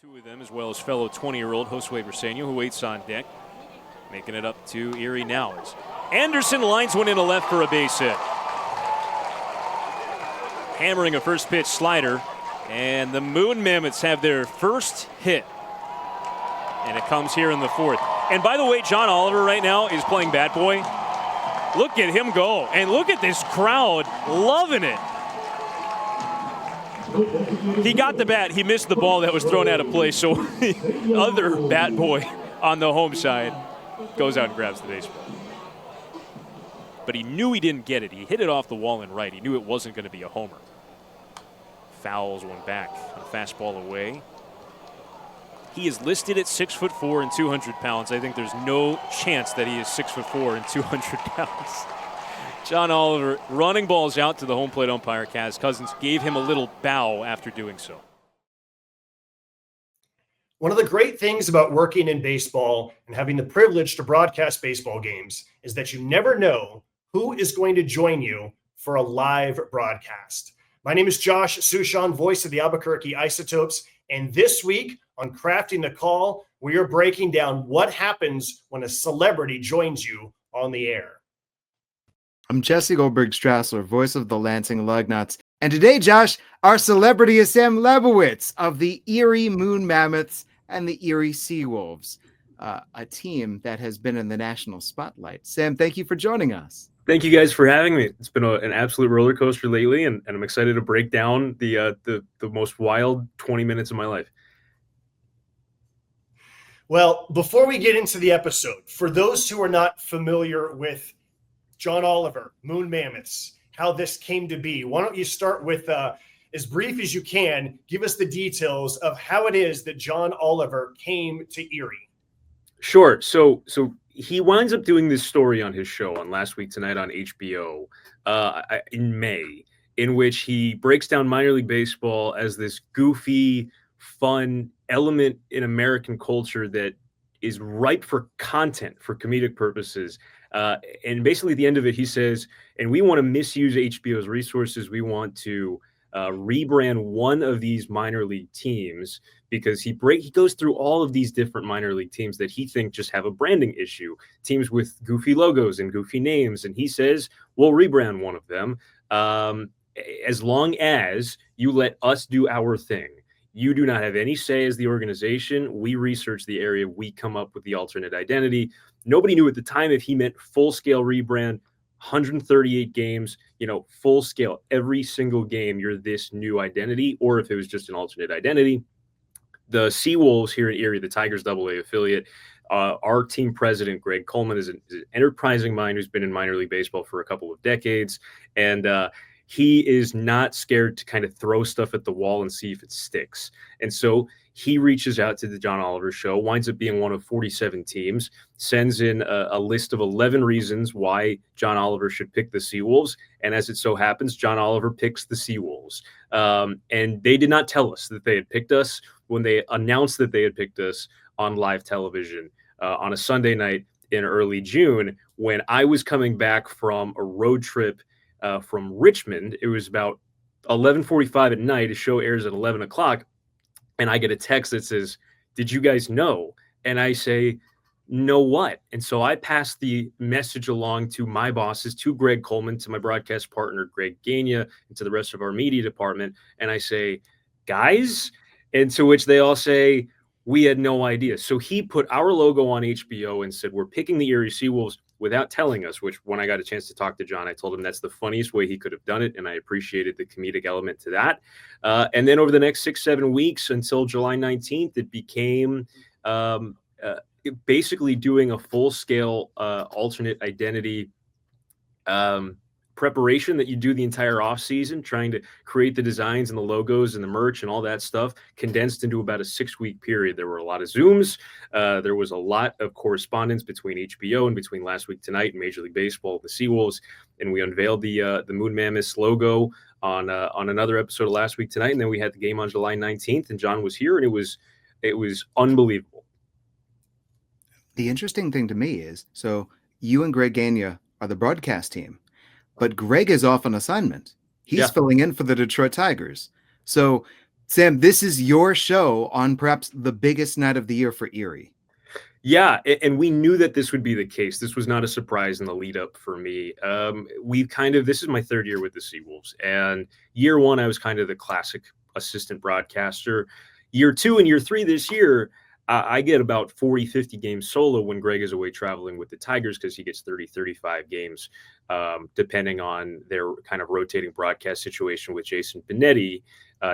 Two of them, as well as fellow 20-year-old Josue Briseño, who waits on deck. Making it up to Erie now as Anderson lines one in a left for a base hit. Hammering a first pitch slider, and the Moon Mammoths have their first hit. And it comes here in the fourth. And by the way, John Oliver right now is playing bat boy. Look at him go, and look at this crowd loving it. He got the bat, he missed the ball that was thrown out of play, so the other bat boy on the home side goes out and grabs the baseball. But he knew he didn't get it. He hit it off the wall and right. He knew it wasn't going to be a homer. Fouls one back on a fastball away. He is listed at 6'4" and 200 pounds. I think there's no chance that he is 6'4" and 200 pounds. John Oliver running balls out to the home plate umpire, Kaz Cousins, gave him a little bow after doing so. One of the great things about working in baseball and having the privilege to broadcast baseball games is that you never know who is going to join you for a live broadcast. My name is Josh Sushan, voice of the Albuquerque Isotopes, and this week on Crafting the Call, we are breaking down what happens when a celebrity joins you on the air. I'm Jesse Goldberg-Strassler, voice of the Lansing Lugnuts. And today, Josh, our celebrity is Sam Lebowitz of the Erie Moon Mammoths and the Erie Seawolves, a team that has been in the national spotlight. Sam, thank you for joining us. Thank you guys for having me. It's been an absolute roller coaster lately, and I'm excited to break down the most wild 20 minutes of my life. Well, before we get into the episode, for those who are not familiar with John Oliver, Moon Mammoths, how this came to be, why don't you start with, as brief as you can, give us the details of how it is that John Oliver came to Erie. Sure. So he winds up doing this story on his show on Last Week Tonight on HBO in May, in which he breaks down minor league baseball as this goofy, fun element in American culture that is ripe for content, for comedic purposes. And basically at the end of it, he says, and we want to misuse HBO's resources. We want to rebrand one of these minor league teams, because he goes through all of these different minor league teams that he thinks just have a branding issue, teams with goofy logos and goofy names. And he says, we'll rebrand one of them as long as you let us do our thing. You do not have any say as the organization. We research the area. We come up with the alternate identity. Nobody knew at the time if he meant full-scale rebrand, 138 games, full scale, every single game, you're this new identity, or if it was just an alternate identity. The Seawolves here in Erie, the Tigers AA affiliate, our team president, Greg Coleman, is an enterprising mind who's been in minor league baseball for a couple of decades. And he is not scared to kind of throw stuff at the wall and see if it sticks. And so he reaches out to the John Oliver show, winds up being one of 47 teams, sends in a list of 11 reasons why John Oliver should pick the Seawolves. And as it so happens, John Oliver picks the Seawolves. And they did not tell us that they had picked us when they announced that they had picked us on live television on a Sunday night in early June, when I was coming back from a road trip from Richmond. It was about 11:45 at night. The show airs at 11 o'clock. And I get a text that says, did you guys know? And I say, know what? And so I pass the message along to my bosses, to Greg Coleman, to my broadcast partner, Greg Gagne, and to the rest of our media department. And I say, guys? And to which they all say, we had no idea. So he put our logo on HBO and said, we're picking the Erie Seawolves, without telling us, which when I got a chance to talk to John, I told him that's the funniest way he could have done it. And I appreciated the comedic element to that. And then over the next 6-7 weeks until July 19th, it became basically doing a full scale alternate identity preparation that you do the entire off season, trying to create the designs and the logos and the merch and all that stuff, condensed into about a 6-week period. There were a lot of Zooms. There was a lot of correspondence between HBO and between Last Week Tonight and Major League Baseball, the Seawolves, and we unveiled the Moon Mammoths logo on another episode of Last Week Tonight. And then we had the game on July 19th, and John was here, and it was unbelievable. The interesting thing to me is, so you and Greg Gagne are the broadcast team, but Greg is off on assignment. He's filling in for the Detroit Tigers. So Sam, this is your show on perhaps the biggest night of the year for Erie. Yeah, and we knew that this would be the case. This was not a surprise in the lead up for me. This is my third year with the Seawolves, and year one, I was kind of the classic assistant broadcaster. Year two and year three this year, I get about 40, 50 games solo when Greg is away traveling with the Tigers because he gets 30, 35 games, depending on their kind of rotating broadcast situation with Jason Benetti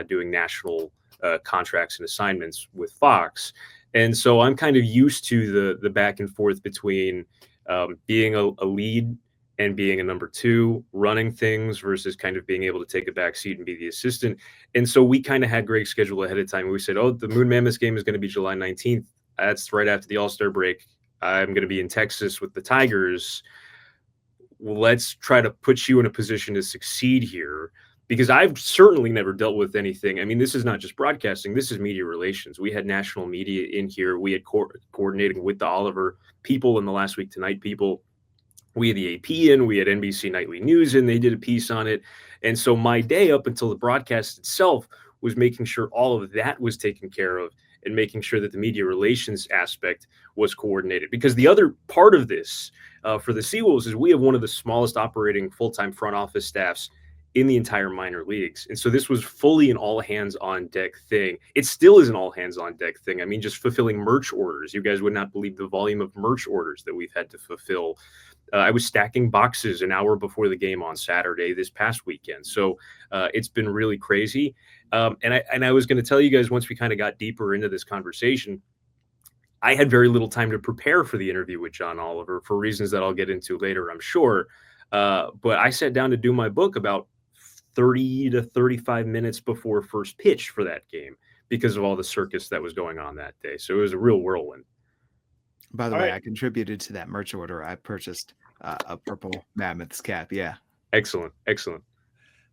doing national contracts and assignments with Fox. And so I'm kind of used to the back and forth between being a lead and being a number two, running things versus kind of being able to take a back seat and be the assistant. And so we kind of had Greg's schedule ahead of time. We said, oh, the Moon Mammoths game is going to be July 19th. That's right after the All-Star break. I'm going to be in Texas with the Tigers. Let's try to put you in a position to succeed here. Because I've certainly never dealt with anything. I mean, this is not just broadcasting. This is media relations. We had national media in here. We had coordinating with the Oliver people and the Last Week Tonight people. We had the AP in. We had NBC Nightly News in. They did a piece on it. And so my day up until the broadcast itself was making sure all of that was taken care of and making sure that the media relations aspect was coordinated. Because the other part of this for the Seawolves is we have one of the smallest operating full-time front office staffs in the entire minor leagues. And so this was fully an all hands on deck thing. It still is an all hands on deck thing. I mean, just fulfilling merch orders. You guys would not believe the volume of merch orders that we've had to fulfill. I was stacking boxes an hour before the game on Saturday this past weekend. So it's been really crazy. And I was going to tell you guys once we kind of got deeper into this conversation, I had very little time to prepare for the interview with John Oliver for reasons that I'll get into later, I'm sure. But I sat down to do my book about 30 to 35 minutes before first pitch for that game because of all the circus that was going on that day. So it was a real whirlwind. By the way, I contributed to that merch order. I purchased a purple Mammoths cap. Yeah. Excellent. Excellent.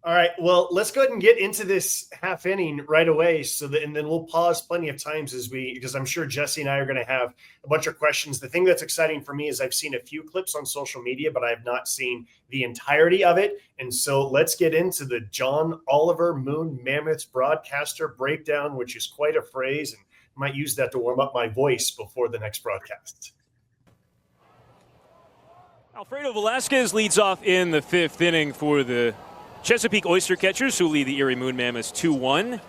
All right. Well, let's go ahead and get into this half inning right away. And then we'll pause plenty of times because I'm sure Jesse and I are going to have a bunch of questions. The thing that's exciting for me is I've seen a few clips on social media, but I have not seen the entirety of it. And so let's get into the John Oliver Moon Mammoths broadcaster breakdown, which is quite a phrase, and I might use that to warm up my voice before the next broadcast. Alfredo Velasquez leads off in the fifth inning for the Chesapeake Oyster Catchers, who lead the Erie Moon Mammoths 2-1.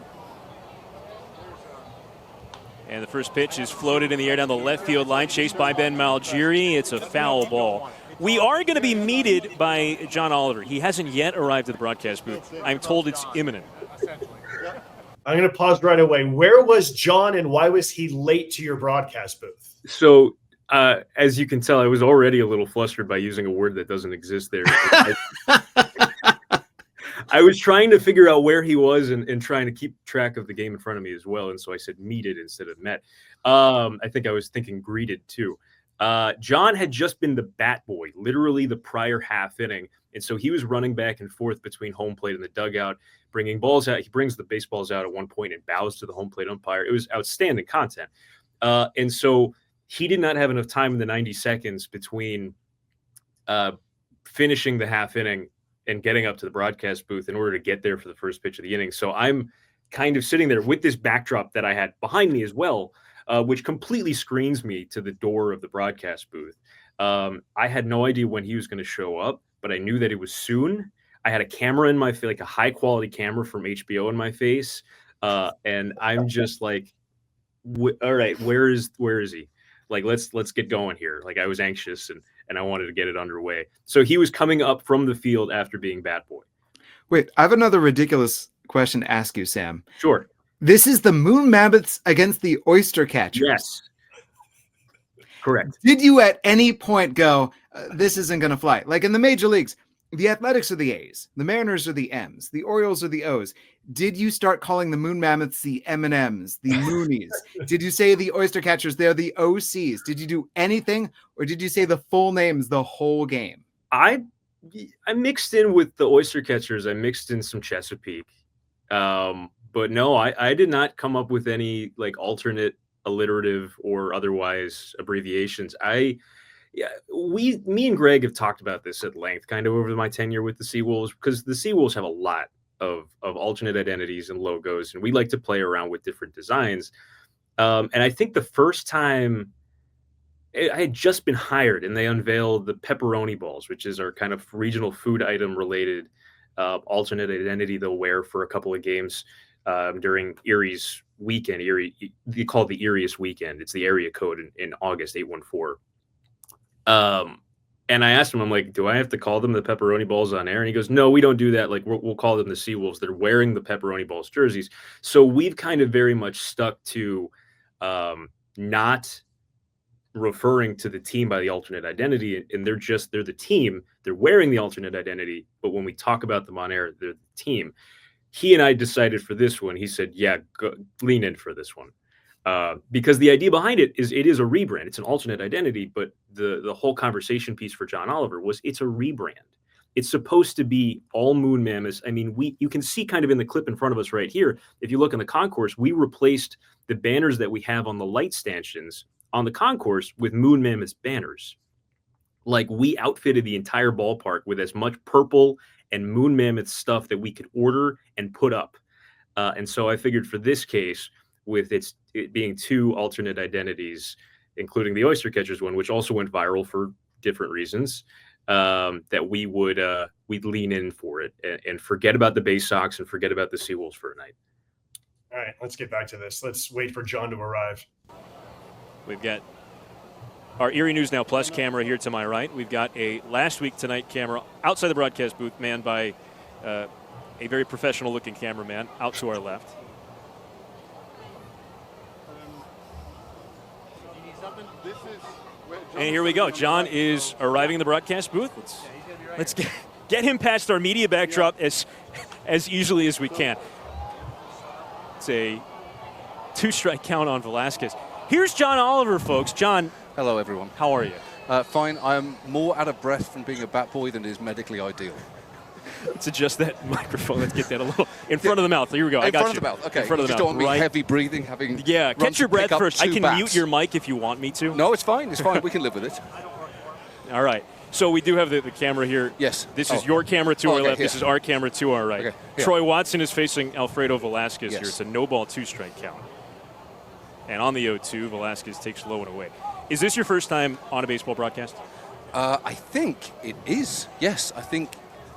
And the first pitch is floated in the air down the left field line, chased by Ben Malgiri. It's a foul ball. We are going to be meted by John Oliver. He hasn't yet arrived at the broadcast booth. I'm told it's imminent. I'm going to pause right away. Where was John and why was he late to your broadcast booth? So, as you can tell, I was already a little flustered by using a word that doesn't exist there. I was trying to figure out where he was and trying to keep track of the game in front of me as well. And so I said meted instead of met. I think I was thinking greeted too. John had just been the bat boy, literally the prior half inning. And so he was running back and forth between home plate and the dugout, bringing balls out. He brings the baseballs out at one point and bows to the home plate umpire. It was outstanding content. And so he did not have enough time in the 90 seconds between finishing the half inning and getting up to the broadcast booth in order to get there for the first pitch of the inning. So I'm kind of sitting there with this backdrop that I had behind me as well, which completely screens me to the door of the broadcast booth. I had no idea when he was going to show up, but I knew that it was soon. I had a camera in my face, like a high quality camera from HBO in my face. And I'm just like, all right, where is he? Like, let's get going here. Like, I was anxious and I wanted to get it underway. So he was coming up from the field after being bat boy. Wait, I have another ridiculous question to ask you, Sam. Sure. This is the Moon Mammoths against the Oyster Catchers. Yes. Correct. Did you at any point go, this isn't going to fly? Like in the major leagues, the Athletics are the A's, the Mariners are the M's, the Orioles are the O's. Did you start calling the Moon Mammoths the M&Ms, the Moonies? Did you say the Oyster Catchers, they're the OCs? Did you do anything, or did you say the full names the whole game? I mixed in with the Oyster Catchers. I mixed in some Chesapeake. But no, I did not come up with any like alternate alliterative or otherwise abbreviations. Me and Greg have talked about this at length kind of over my tenure with the Seawolves, because the Seawolves have a lot of alternate identities and logos, and we like to play around with different designs. And I think the first time I had just been hired, and they unveiled the pepperoni balls, which is our kind of regional food item related alternate identity they'll wear for a couple of games during Erie's weekend. They call it the Eriest weekend. It's the area code in August, 814. And I asked him, I'm like, do I have to call them the pepperoni balls on air? And he goes, no, we don't do that. Like, we'll call them the Seawolves. They're wearing the pepperoni balls jerseys. So we've kind of very much stuck to not referring to the team by the alternate identity. And they're the team. They're wearing the alternate identity. But when we talk about them on air, they're the team. He and I decided for this one, he said, yeah, lean in for this one. Because the idea behind it is a rebrand. It's an alternate identity, but the whole conversation piece for John Oliver was it's a rebrand. It's supposed to be all Moon Mammoths. I mean, you can see kind of in the clip in front of us right here, if you look in the concourse, we replaced the banners that we have on the light stanchions on the concourse with Moon Mammoths banners. Like, we outfitted the entire ballpark with as much purple and Moon Mammoth stuff that we could order and put up. And so I figured for this case, with it being two alternate identities, including the Oyster Catchers one, which also went viral for different reasons, that we'd lean in for it and forget about the Bay Sox and forget about the Seawolves for a night. All right, let's get back to this. Let's wait for John to arrive. We've got our Erie News Now Plus camera here to my right. We've got a Last Week Tonight camera outside the broadcast booth, manned by a very professional-looking cameraman out to our left. And here we go. John is arriving in the broadcast booth. Let's get him past our media backdrop as easily as we can. It's a 2-strike count on Velasquez. Here's John Oliver, folks. John. Hello, everyone. How are you? Fine. I'm more out of breath from being a bat boy than is medically ideal. Let's adjust that microphone. Let's get that a little in front of the mouth. Here we go. I got you. In front of the mouth. Okay. In front of the you just mouth. don't want me heavy breathing, having catch your breath first. I can bats. mute your mic if you want me to. No, it's fine. It's fine. We can live with it. All right. So we do have the camera here. Yes. This is your camera to our left. Here. This is our camera to our right. Okay, Troy Watson is facing Alfredo Velasquez yes. here. It's a no-ball 2-strike count. And on the 0-2, Velasquez takes low and away. Is this your first time on a baseball broadcast? I think it is. Yes, I think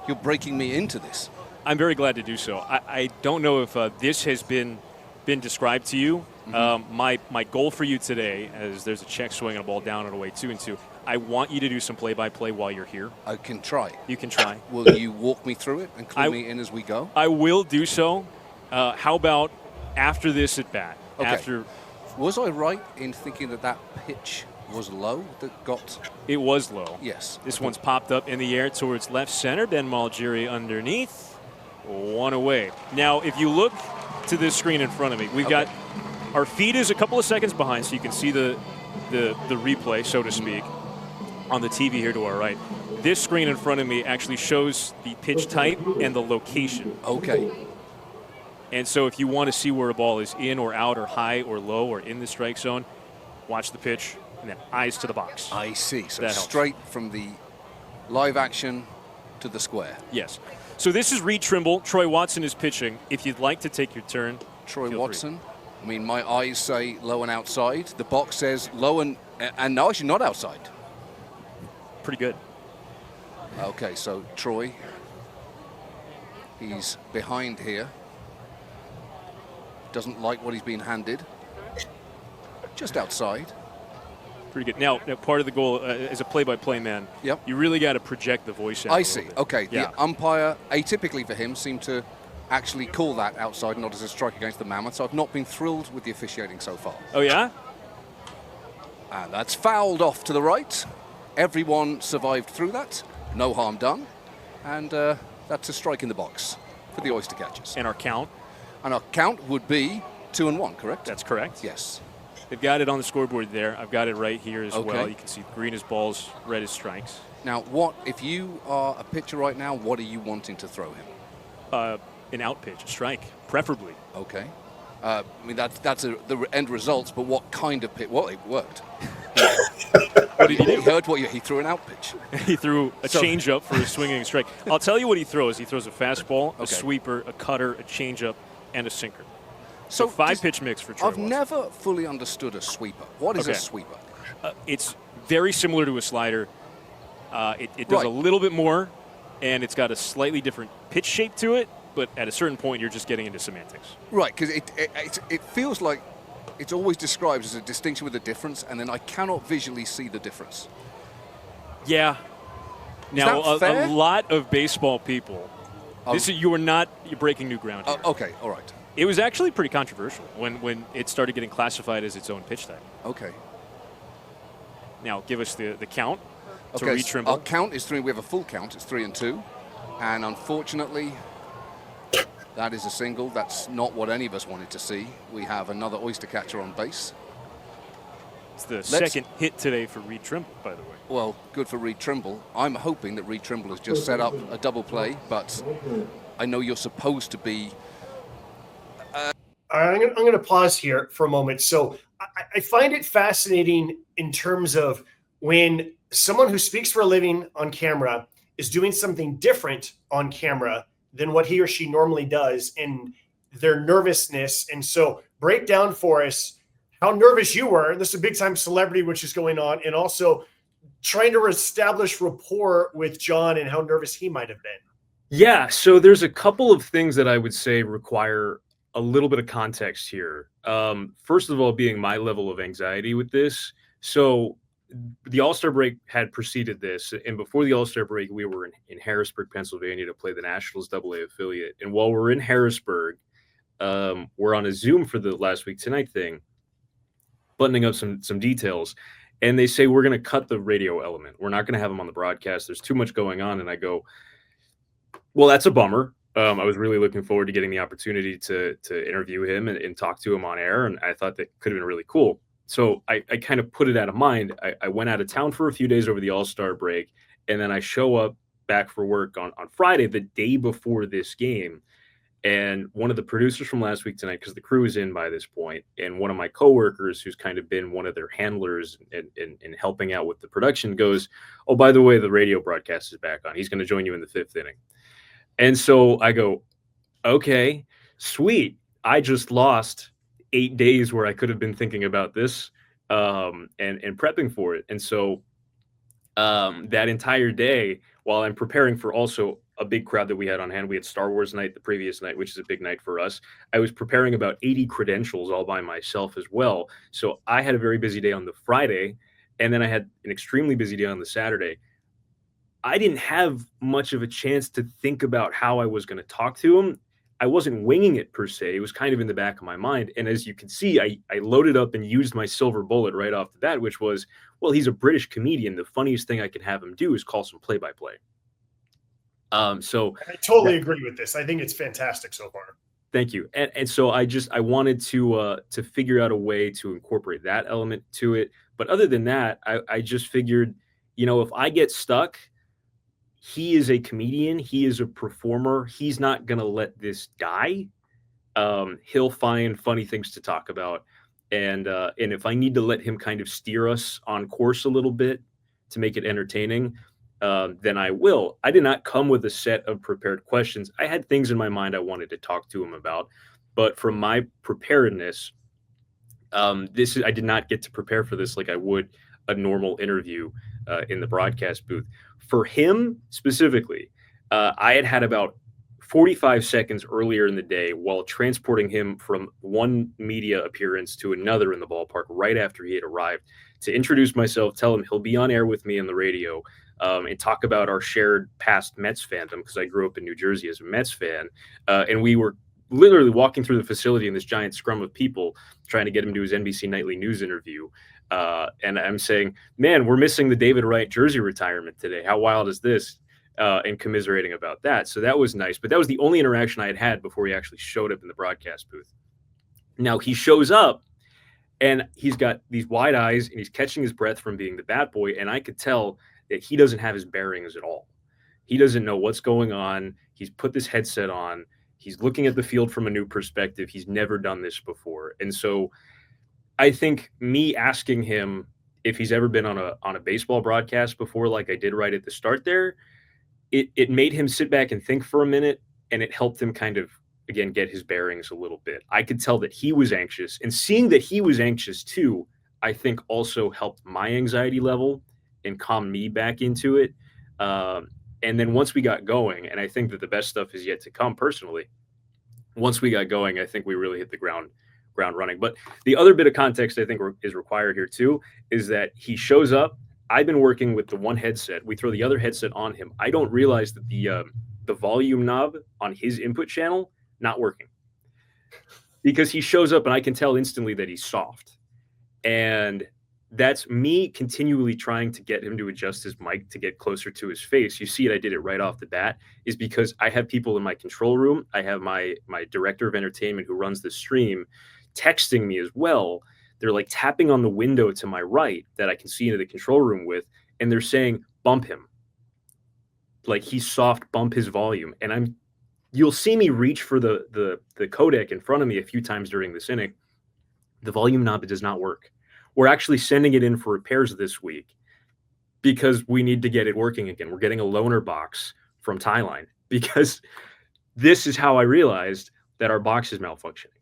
you're breaking me into this. I'm very glad to do so. I don't know if this has been described to you. Mm-hmm. My goal for you today, as there's a check swing and a ball down and away 2-2, I want you to do some play-by-play while you're here. I can try. You can try. Will you walk me through it and clue me in as we go? I will do so. How about after this at bat? Okay. Was I right in thinking that pitch was low that got... It was low. Yes. This one's popped up in the air towards left center. Ben Malgiri underneath. 1 away. Now, if you look to this screen in front of me, we've got... Our feed is a couple of seconds behind, so you can see the replay, so to speak, on the TV here to our right. This screen in front of me actually shows the pitch type and the location. Okay. And so if you want to see where a ball is in or out or high or low or in the strike zone, watch the pitch and then eyes to the box. I see. So that straight from the live action to the square. Yes. So this is Reed Trimble. Troy Watson is pitching. If you'd like to take your turn. Troy Watson. I mean, my eyes say low and outside. The box says low and no, actually not outside. Pretty good. Okay, so Troy. He's behind here. Doesn't like what he's being handed. Just outside. Pretty good. Now part of the goal as a play-by-play man, yep. You really got to project the voice out. I see. Okay. Yeah. The umpire, atypically for him, seemed to actually call that outside, not as a strike against the Mammoths. I've not been thrilled with the officiating so far. Oh, yeah? And that's fouled off to the right. Everyone survived through that. No harm done. And that's a strike in the box for the Oyster Catchers. And our count? And our count would be 2-1, correct? That's correct. Yes. They've got it on the scoreboard there. I've got it right here as well. You can see green is balls, red is strikes. Now, what if you are a pitcher right now, what are you wanting to throw him? An out pitch, a strike, preferably. Okay. I mean, that's the end results, but what kind of pitch? Well, it worked. What did he do? He heard what he threw an out pitch. He threw a changeup for a swinging strike. I'll tell you what he throws. He throws a fastball, a Okay. sweeper, a cutter, a changeup, and a sinker. So So 5 just- pitch mix for Troy I've Watson. never fully understood a sweeper. What is a Okay. sweeper? It's very similar to a slider. It does Right. a little bit more, and it's got a slightly different pitch shape to it, but at a certain point, you're just getting into semantics. Right, because it feels like it's always described as a distinction with a difference, and then I cannot visually see the difference. Yeah. Now, that fair? a lot of baseball people, you're breaking new ground here. Okay, all right. It was actually pretty controversial when it started getting classified as its own pitch type. Okay. Now, give us the count to Okay, Reed so Trimble. our count is 3. We have a full count. It's 3-2. And unfortunately, that is a single. That's not what any of us wanted to see. We have another oyster catcher on base. It's the second hit today for Reed Trimble, by the way. Well, good for Reed Trimble. I'm hoping that Reed Trimble has just set up a double play, but I know you're supposed to be. I'm going to pause here for a moment. So I find it fascinating in terms of when someone who speaks for a living on camera is doing something different on camera than what he or she normally does, and their nervousness. And so break down for us how nervous you were. This is a big time celebrity, which is going on, and also trying to establish rapport with John and how nervous he might have been. Yeah, so there's a couple of things that I would say require a little bit of context here. First of all, being my level of anxiety with this. So the All-Star break had preceded this, and before the All-Star break, we were in Harrisburg, Pennsylvania to play the Nationals AA affiliate. And while we're in Harrisburg, we're on a Zoom for the Last Week Tonight thing, buttoning up some details. And they say, we're going to cut the radio element. We're not going to have him on the broadcast. There's too much going on. And I go, well, that's a bummer. I was really looking forward to getting the opportunity to interview him and talk to him on air. And I thought that could have been really cool. So I kind of put it out of mind. I went out of town for a few days over the All-Star break. And then I show up back for work on Friday, the day before this game. And one of the producers from Last Week Tonight, because the crew is in by this point, and one of my coworkers who's kind of been one of their handlers in helping out with the production goes, oh, by the way, the radio broadcast is back on. He's going to join you in the 5th inning. And so I go, okay, sweet. I just lost 8 days where I could have been thinking about this and prepping for it. And so that entire day, while I'm preparing for also a big crowd that we had on hand, we had Star Wars night the previous night, which is a big night for us. I was preparing about 80 credentials all by myself as well. So I had a very busy day on the Friday, and then I had an extremely busy day on the Saturday. I didn't have much of a chance to think about how I was going to talk to him. I wasn't winging it per se. It was kind of in the back of my mind. And as you can see, I loaded up and used my silver bullet right off the bat, which was, well, he's a British comedian. The funniest thing I can have him do is call some play-by-play. So I totally agree with this. I think it's fantastic so far. Thank you. And so I wanted to figure out a way to incorporate that element to it. But other than that, I just figured, if I get stuck, he is a comedian. He is a performer. He's not going to let this die. He'll find funny things to talk about. And if I need to let him kind of steer us on course a little bit to make it entertaining, then I will. I did not come with a set of prepared questions. I had things in my mind I wanted to talk to him about, but from my preparedness, I did not get to prepare for this like I would a normal interview in the broadcast booth. For him specifically, I had about 45 seconds earlier in the day while transporting him from one media appearance to another in the ballpark right after he had arrived to introduce myself, tell him he'll be on air with me on the radio, and talk about our shared past Mets fandom, because I grew up in New Jersey as a Mets fan. And we were literally walking through the facility in this giant scrum of people trying to get him to his NBC Nightly News interview. And I'm saying, man, we're missing the David Wright jersey retirement today. How wild is this? And commiserating about that. So that was nice. But that was the only interaction I had before he actually showed up in the broadcast booth. Now he shows up and he's got these wide eyes and he's catching his breath from being the bat boy. And I could tell that he doesn't have his bearings at all. He doesn't know what's going on. He's put this headset on. He's looking at the field from a new perspective. He's never done this before. And so I think me asking him if he's ever been on a baseball broadcast before, like I did right at the start there, it made him sit back and think for a minute, and it helped him kind of, again, get his bearings a little bit. I could tell that he was anxious, and seeing that he was anxious too, I think also helped my anxiety level and calm me back into it. And then once we got going, and I think that the best stuff is yet to come personally, once we got going, I think we really hit the ground running. But the other bit of context I think is required here too is that he shows up. I've been working with the one headset. We throw the other headset on him. I don't realize that the volume knob on his input channel not working, because he shows up and I can tell instantly that he's soft. And that's me continually trying to get him to adjust his mic to get closer to his face. You see it, I did it right off the bat, is because I have people in my control room. I have my director of entertainment who runs the stream texting me as well. They're like tapping on the window to my right that I can see into the control room with, and they're saying, bump him. Like, he's soft, bump his volume. And you'll see me reach for the codec in front of me a few times during this inning. The volume knob does not work. We're actually sending it in for repairs this week because we need to get it working again. We're getting a loaner box from Thailand because this is how I realized that our box is malfunctioning.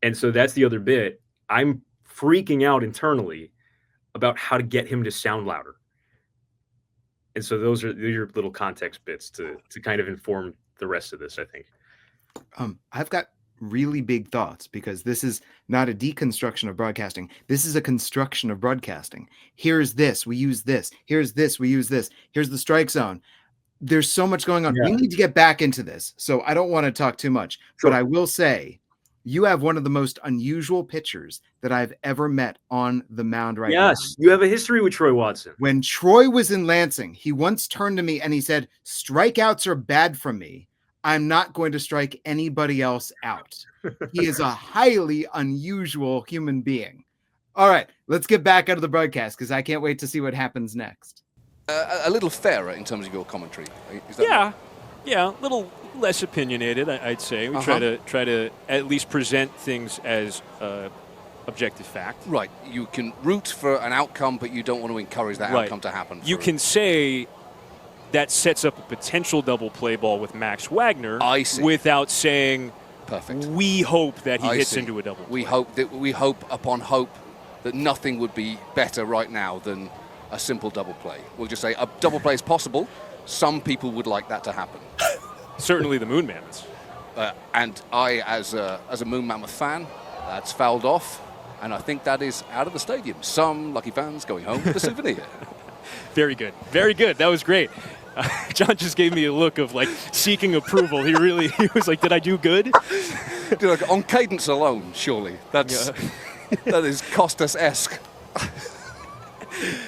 And so that's the other bit. I'm freaking out internally about how to get him to sound louder. And so those are little context bits to kind of inform the rest of this, I think. I've got really big thoughts, because this is not a deconstruction of broadcasting. This is a construction of broadcasting. Here's this, we use this. Here's this, we use this. Here's the strike zone. There's so much going on. Yeah. We need to get back into this. So I don't want to talk too much, sure. But I will say you have one of the most unusual pitchers that I've ever met on the mound right now. Yes, you have a history with Troy Watson. When Troy was in Lansing, he once turned to me and he said, strikeouts are bad for me. I'm not going to strike anybody else out. He is a highly unusual human being. All right, let's get back out of the broadcast, because I can't wait to see what happens next. A little fairer in terms of your commentary. Is that Yeah, a little less opinionated, I'd say. We try to at least present things as objective fact. Right. You can root for an outcome, but you don't want to encourage that outcome to happen. You can say that sets up a potential double play ball with Max Wagner. I see. Without saying, perfect. We hope that he hits into a double play. We hope upon hope that nothing would be better right now than a simple double play. We'll just say a double play is possible. Some people would like that to happen. Certainly the Moon Mammoths. And I, as a Moon Mammoth fan, that's fouled off, and I think that is out of the stadium. Some lucky fans going home with a souvenir. Very good. Very good. That was great. John just gave me a look of, like, seeking approval. He was like, did I do good? On cadence alone, surely. That is Costas-esque.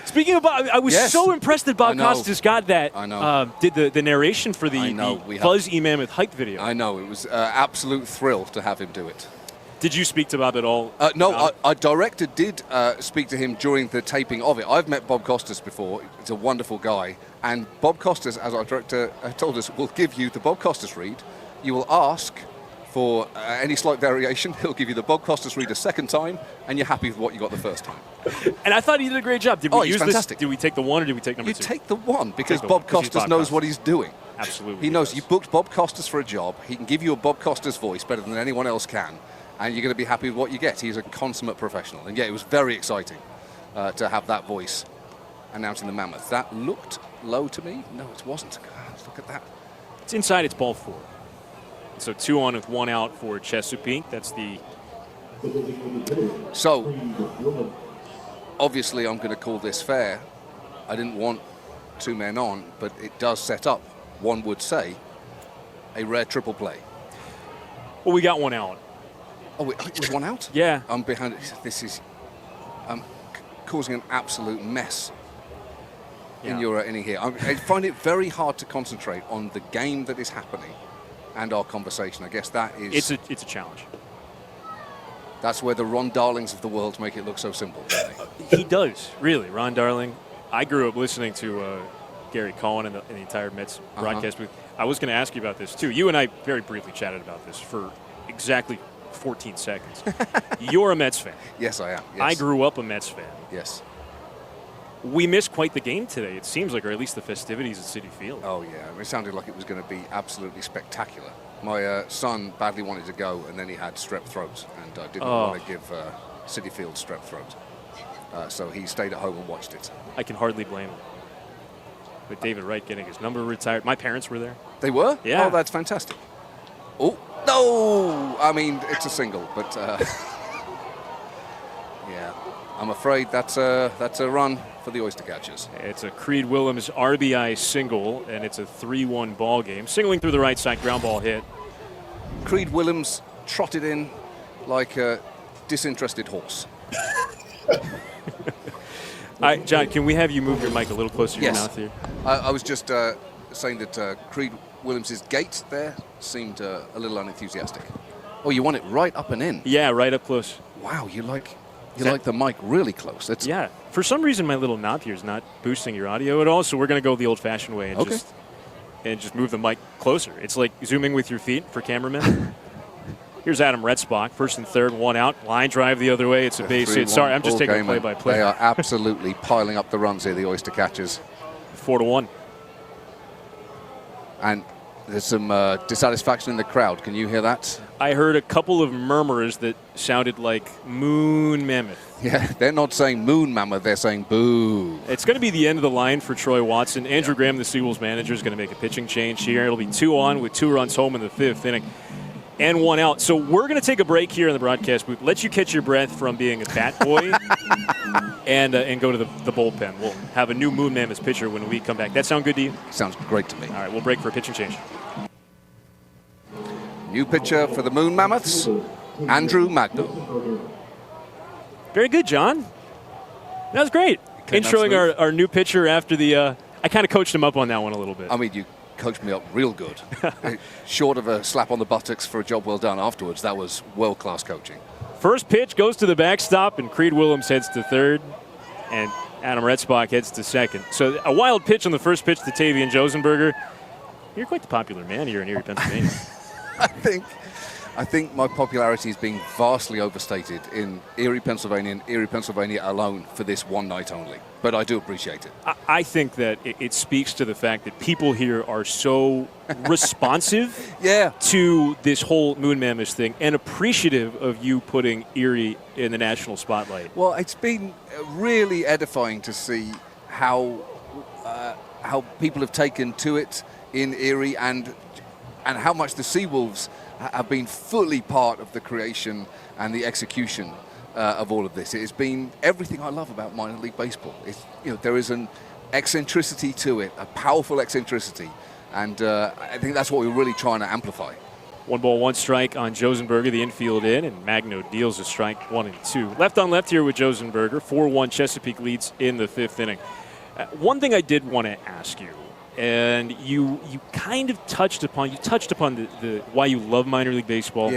Speaking of Bob, I was so impressed that Bob Costas got that. I know. Did the narration for the Buzz E-Mammoth hype video. I know. It was an absolute thrill to have him do it. Did you speak to Bob at all? No, our director did speak to him during the taping of it. I've met Bob Costas before. He's a wonderful guy. And Bob Costas, as our director told us, will give you the Bob Costas read. You will ask for any slight variation. He'll give you the Bob Costas read a second time, and you're happy with what you got the first time. And I thought he did a great job. Did we use fantastic. This? Did we take the one or did we take number two? You take the one, because Bob Costas knows what he's doing. Absolutely. He knows you booked Bob Costas for a job. He can give you a Bob Costas voice better than anyone else can. And you're going to be happy with what you get. He's a consummate professional. And it was very exciting to have that voice announcing the Mammoth. That looked low to me. No, it wasn't. Look at that. It's inside, it's ball 4. So 2 on with 1 out for Chesapeake. That's the... So, obviously I'm going to call this fair. I didn't want 2 men on, but it does set up, one would say, a rare triple play. Well, we got 1 out. Oh, it was 1 out? Yeah. I'm behind it. This is causing an absolute mess in your inning here. I find it very hard to concentrate on the game that is happening and our conversation. I guess that is... It's a challenge. That's where the Ron Darlings of the world make it look so simple. He does, really. Ron Darling. I grew up listening to Gary Cohen and the entire Mets broadcast booth. I was going to ask you about this, too. You and I very briefly chatted about this for exactly 14 seconds. You're a Mets fan. Yes, I am. Yes. I grew up a Mets fan. Yes. we missed quite the game today, it seems like, or at least the festivities at Citi Field. Oh, yeah. It sounded like it was going to be absolutely spectacular. My son badly wanted to go, and then he had strep throat, and I didn't want to give Citi Field strep throat. So he stayed at home and watched it. I can hardly blame him. With David Wright getting his number retired. My parents were there. They were? Yeah. Oh, that's fantastic. Oh, no! I mean, it's a single, but yeah. I'm afraid that's a run for the Oyster Catchers. It's a Creed Willems RBI single, and it's a 3-1 ball game. Singling through the right side, ground ball hit. Creed Willems trotted in like a disinterested horse. John, can we have you move your mic a little closer to your Yes. mouth here? I was just saying that Creed Williams' gait there seemed a little unenthusiastic. Oh, you want it right up and in? Yeah, right up close. Wow, you like the mic really close. That's Yeah. For some reason, my little knob here is not boosting your audio at all, so we're going to go the old-fashioned way and just move the mic closer. It's like zooming with your feet for cameramen. Here's Adam Retzbach, first and third, one out. Line drive the other way. It's a base hit. Sorry, I'm just taking a play-by-play. They are absolutely piling up the runs here, the Oyster Catchers. 4-1. And there's some dissatisfaction in the crowd. Can you hear that? I heard a couple of murmurs that sounded like Moon Mammoth. Yeah, they're not saying Moon Mammoth, they're saying boo. It's going to be the end of the line for Troy Watson. Andrew Graham, the Seawolves manager, is going to make a pitching change here. It'll be 2 on with 2 runs home in the 5th inning. And 1 out. So we're going to take a break here in the broadcast booth. Let you catch your breath from being a bat boy and go to the bullpen. We'll have a new Moon Mammoths pitcher when we come back. That sound good to you? Sounds great to me. All right, we'll break for a pitching change. New pitcher for the Moon Mammoths, Andrew Magno. Very good, John. That was great. Introing our new pitcher after the I kind of coached him up on that one a little bit. I mean, you coached me up real good. Short of a slap on the buttocks for a job well done afterwards, that was world-class coaching. First pitch goes to the backstop, and Creed Willems heads to third, and Adam Retzbach heads to second. So a wild pitch on the first pitch to Tavian Josenberger. You're quite the popular man here in Erie, Pennsylvania. I think my popularity is being vastly overstated in Erie, Pennsylvania, and Erie, Pennsylvania alone for this one night only. But I do appreciate it. I think that it speaks to the fact that people here are so responsive to this whole Moon Mammoths thing and appreciative of you putting Erie in the national spotlight. Well, it's been really edifying to see how people have taken to it in Erie and how much the Seawolves have been fully part of the creation and the execution of all of this. It has been everything I love about minor league baseball. It's, there is an eccentricity to it, a powerful eccentricity, and I think that's what we're really trying to amplify. 1 ball, 1 strike on Josenberger, the infield in, and Magno deals a strike 1 and 2. Left on left here with Josenberger. 4-1 Chesapeake leads in the 5th inning. One thing I did want to ask you, and you kind of touched upon the why you love minor league baseball,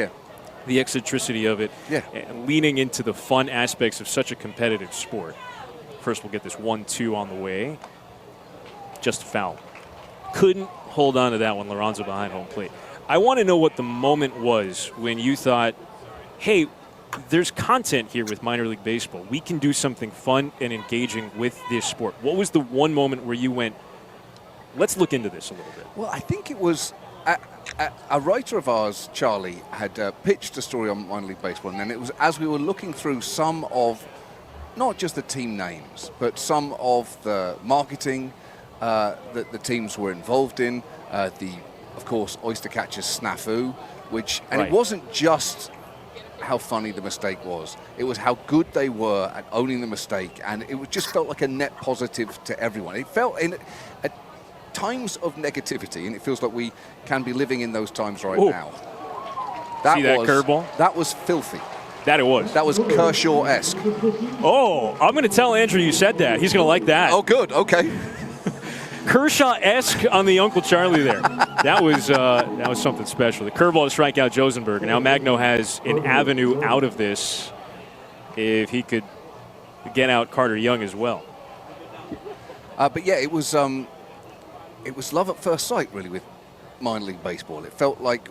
the eccentricity of it, and leaning into the fun aspects of such a competitive sport. First, we'll get this 1-2 on the way. Just a foul. Couldn't hold on to that one. Lorenzo behind home plate. I want to know what the moment was when you thought, hey, there's content here with minor league baseball. We can do something fun and engaging with this sport. What was the one moment where you went, let's look into this a little bit? Well, I think it was a writer of ours, Charlie, had pitched a story on minor league baseball, and then it was as we were looking through some of, not just the team names, but some of the marketing that the teams were involved in, of course, Oyster Catchers snafu, it wasn't just how funny the mistake was. It was how good they were at owning the mistake, and it just felt like a net positive to everyone. It felt at times of negativity, and it feels like we can be living in those times right now. See that curveball? That was filthy. That it was. That was Kershaw-esque. Oh, I'm going to tell Andrew you said that. He's going to like that. Oh, good. Okay. Kershaw-esque on the Uncle Charlie there. That was something special. The curveball to strike out Josenberger. Now Magno has an avenue out of this if he could get out Carter Young as well. But yeah, it was love at first sight, really, with minor league baseball. It felt like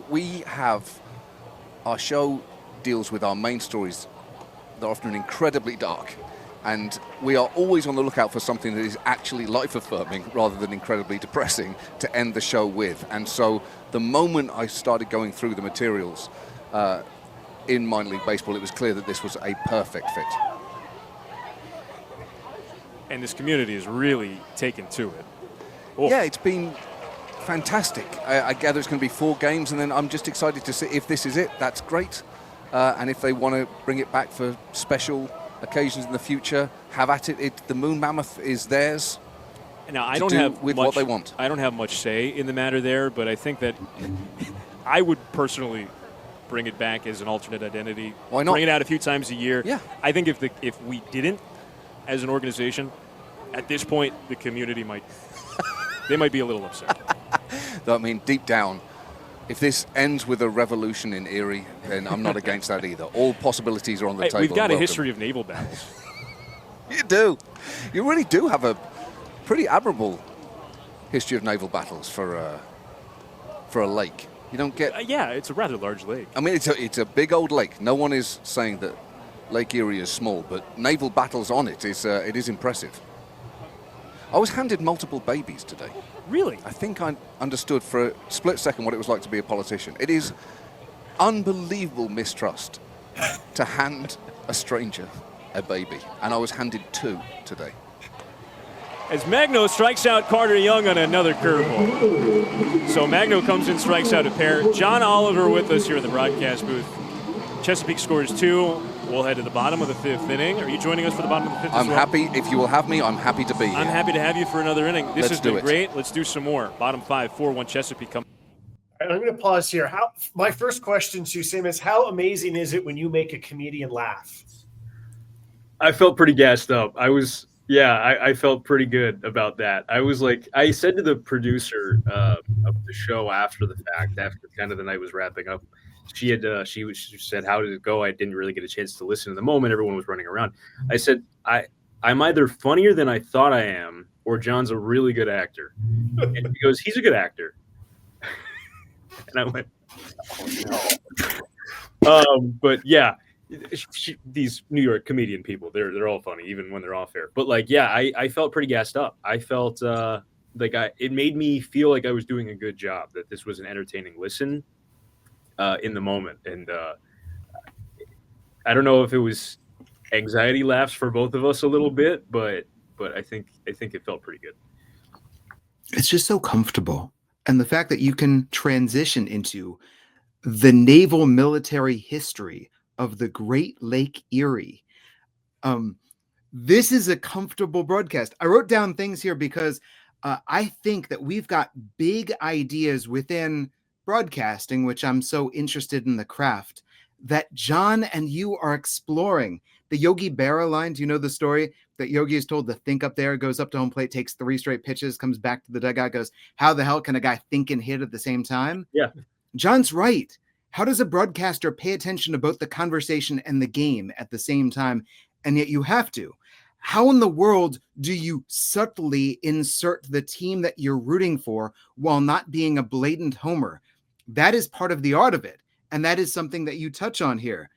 our show deals with our main stories that are often incredibly dark, And we are always on the lookout for something that is actually life-affirming rather than incredibly depressing to end the show with. And so the moment I started going through the materials in minor league baseball, it was clear that this was a perfect fit. And this community is really taken to it. Oh. Yeah, it's been fantastic. I gather it's going to be 4 games, and then I'm just excited to see if this is it. That's great. And if they want to bring it back for special occasions in the future, have at it. The Moon Mammoth is theirs. Now, I don't have with much, what they want. I don't have much say in the matter there, but I think that I would personally bring it back as an alternate identity. Why not? Bring it out a few times a year. Yeah. I think if we didn't, as an organization, at this point, the community might be a little upset. Though, I mean, deep down, if this ends with a revolution in Erie, then I'm not against that either. All possibilities are on the table. We've got a Welcome. history of naval battles. You do. You really do have a pretty admirable history of naval battles for a lake. You don't get. Yeah, it's a rather large lake. I mean, it's a big old lake. No one is saying that Lake Erie is small, but naval battles on it is impressive. I was handed multiple babies today. Really? I think I understood for a split second what it was like to be a politician. It is unbelievable mistrust to hand a stranger a baby, and I was handed 2 today. As Magno strikes out Carter Young on another curveball. So Magno comes in, strikes out a pair. John Oliver with us here in the broadcast booth. Chesapeake scores 2. We'll head to the bottom of the 5th inning. Are you joining us for the bottom of the 5th? I'm happy. If you will have me, I'm happy to be here. I'm happy to have you for another inning. This has been do it. great. Let's do some more. Bottom 5, 4-1 Chesapeake. Come. All right, I'm going to pause here. My first question to Sam is, how amazing is it when you make a comedian laugh? I felt pretty gassed up. I felt pretty good about that. I was like, I said to the producer of the show after the fact, after kind of the night was wrapping up, she said, how did it go? I didn't really get a chance to listen in the moment. Everyone was running around. I said, I'm either funnier than I thought I am, or John's a really good actor. And he goes, he's a good actor. And I went, oh no. But yeah, these New York comedian people, they're all funny, even when they're off air. But like, yeah, I felt pretty gassed up. I felt it made me feel like I was doing a good job, that this was an entertaining listen in the moment. And I don't know if it was anxiety laughs for both of us a little bit, but I think it felt pretty good. It's just so comfortable. And the fact that you can transition into the naval military history of the Great Lake Erie. This is a comfortable broadcast. I wrote down things here because I think that we've got big ideas within broadcasting, which I'm so interested in the craft, that John and you are exploring. The Yogi Berra line, do you know the story that Yogi is told to think up there, goes up to home plate, takes 3 straight pitches, comes back to the dugout, goes, how the hell can a guy think and hit at the same time? Yeah. John's right. How does a broadcaster pay attention to both the conversation and the game at the same time? And yet you have to. How in the world do you subtly insert the team that you're rooting for while not being a blatant homer? That is part of the art of it. And that is something that you touch on here.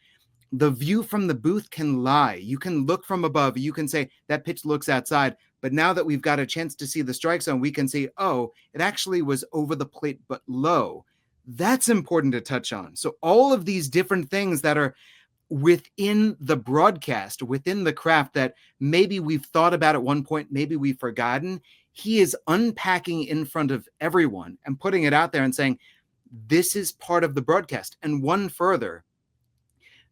The view from the booth can lie. You can look from above. You can say that pitch looks outside. But now that we've got a chance to see the strike zone, we can see, oh, it actually was over the plate, but low. That's important to touch on. So all of these different things that are within the broadcast, within the craft that maybe we've thought about at one point, maybe we've forgotten, he is unpacking in front of everyone and putting it out there and saying, this is part of the broadcast. And one further,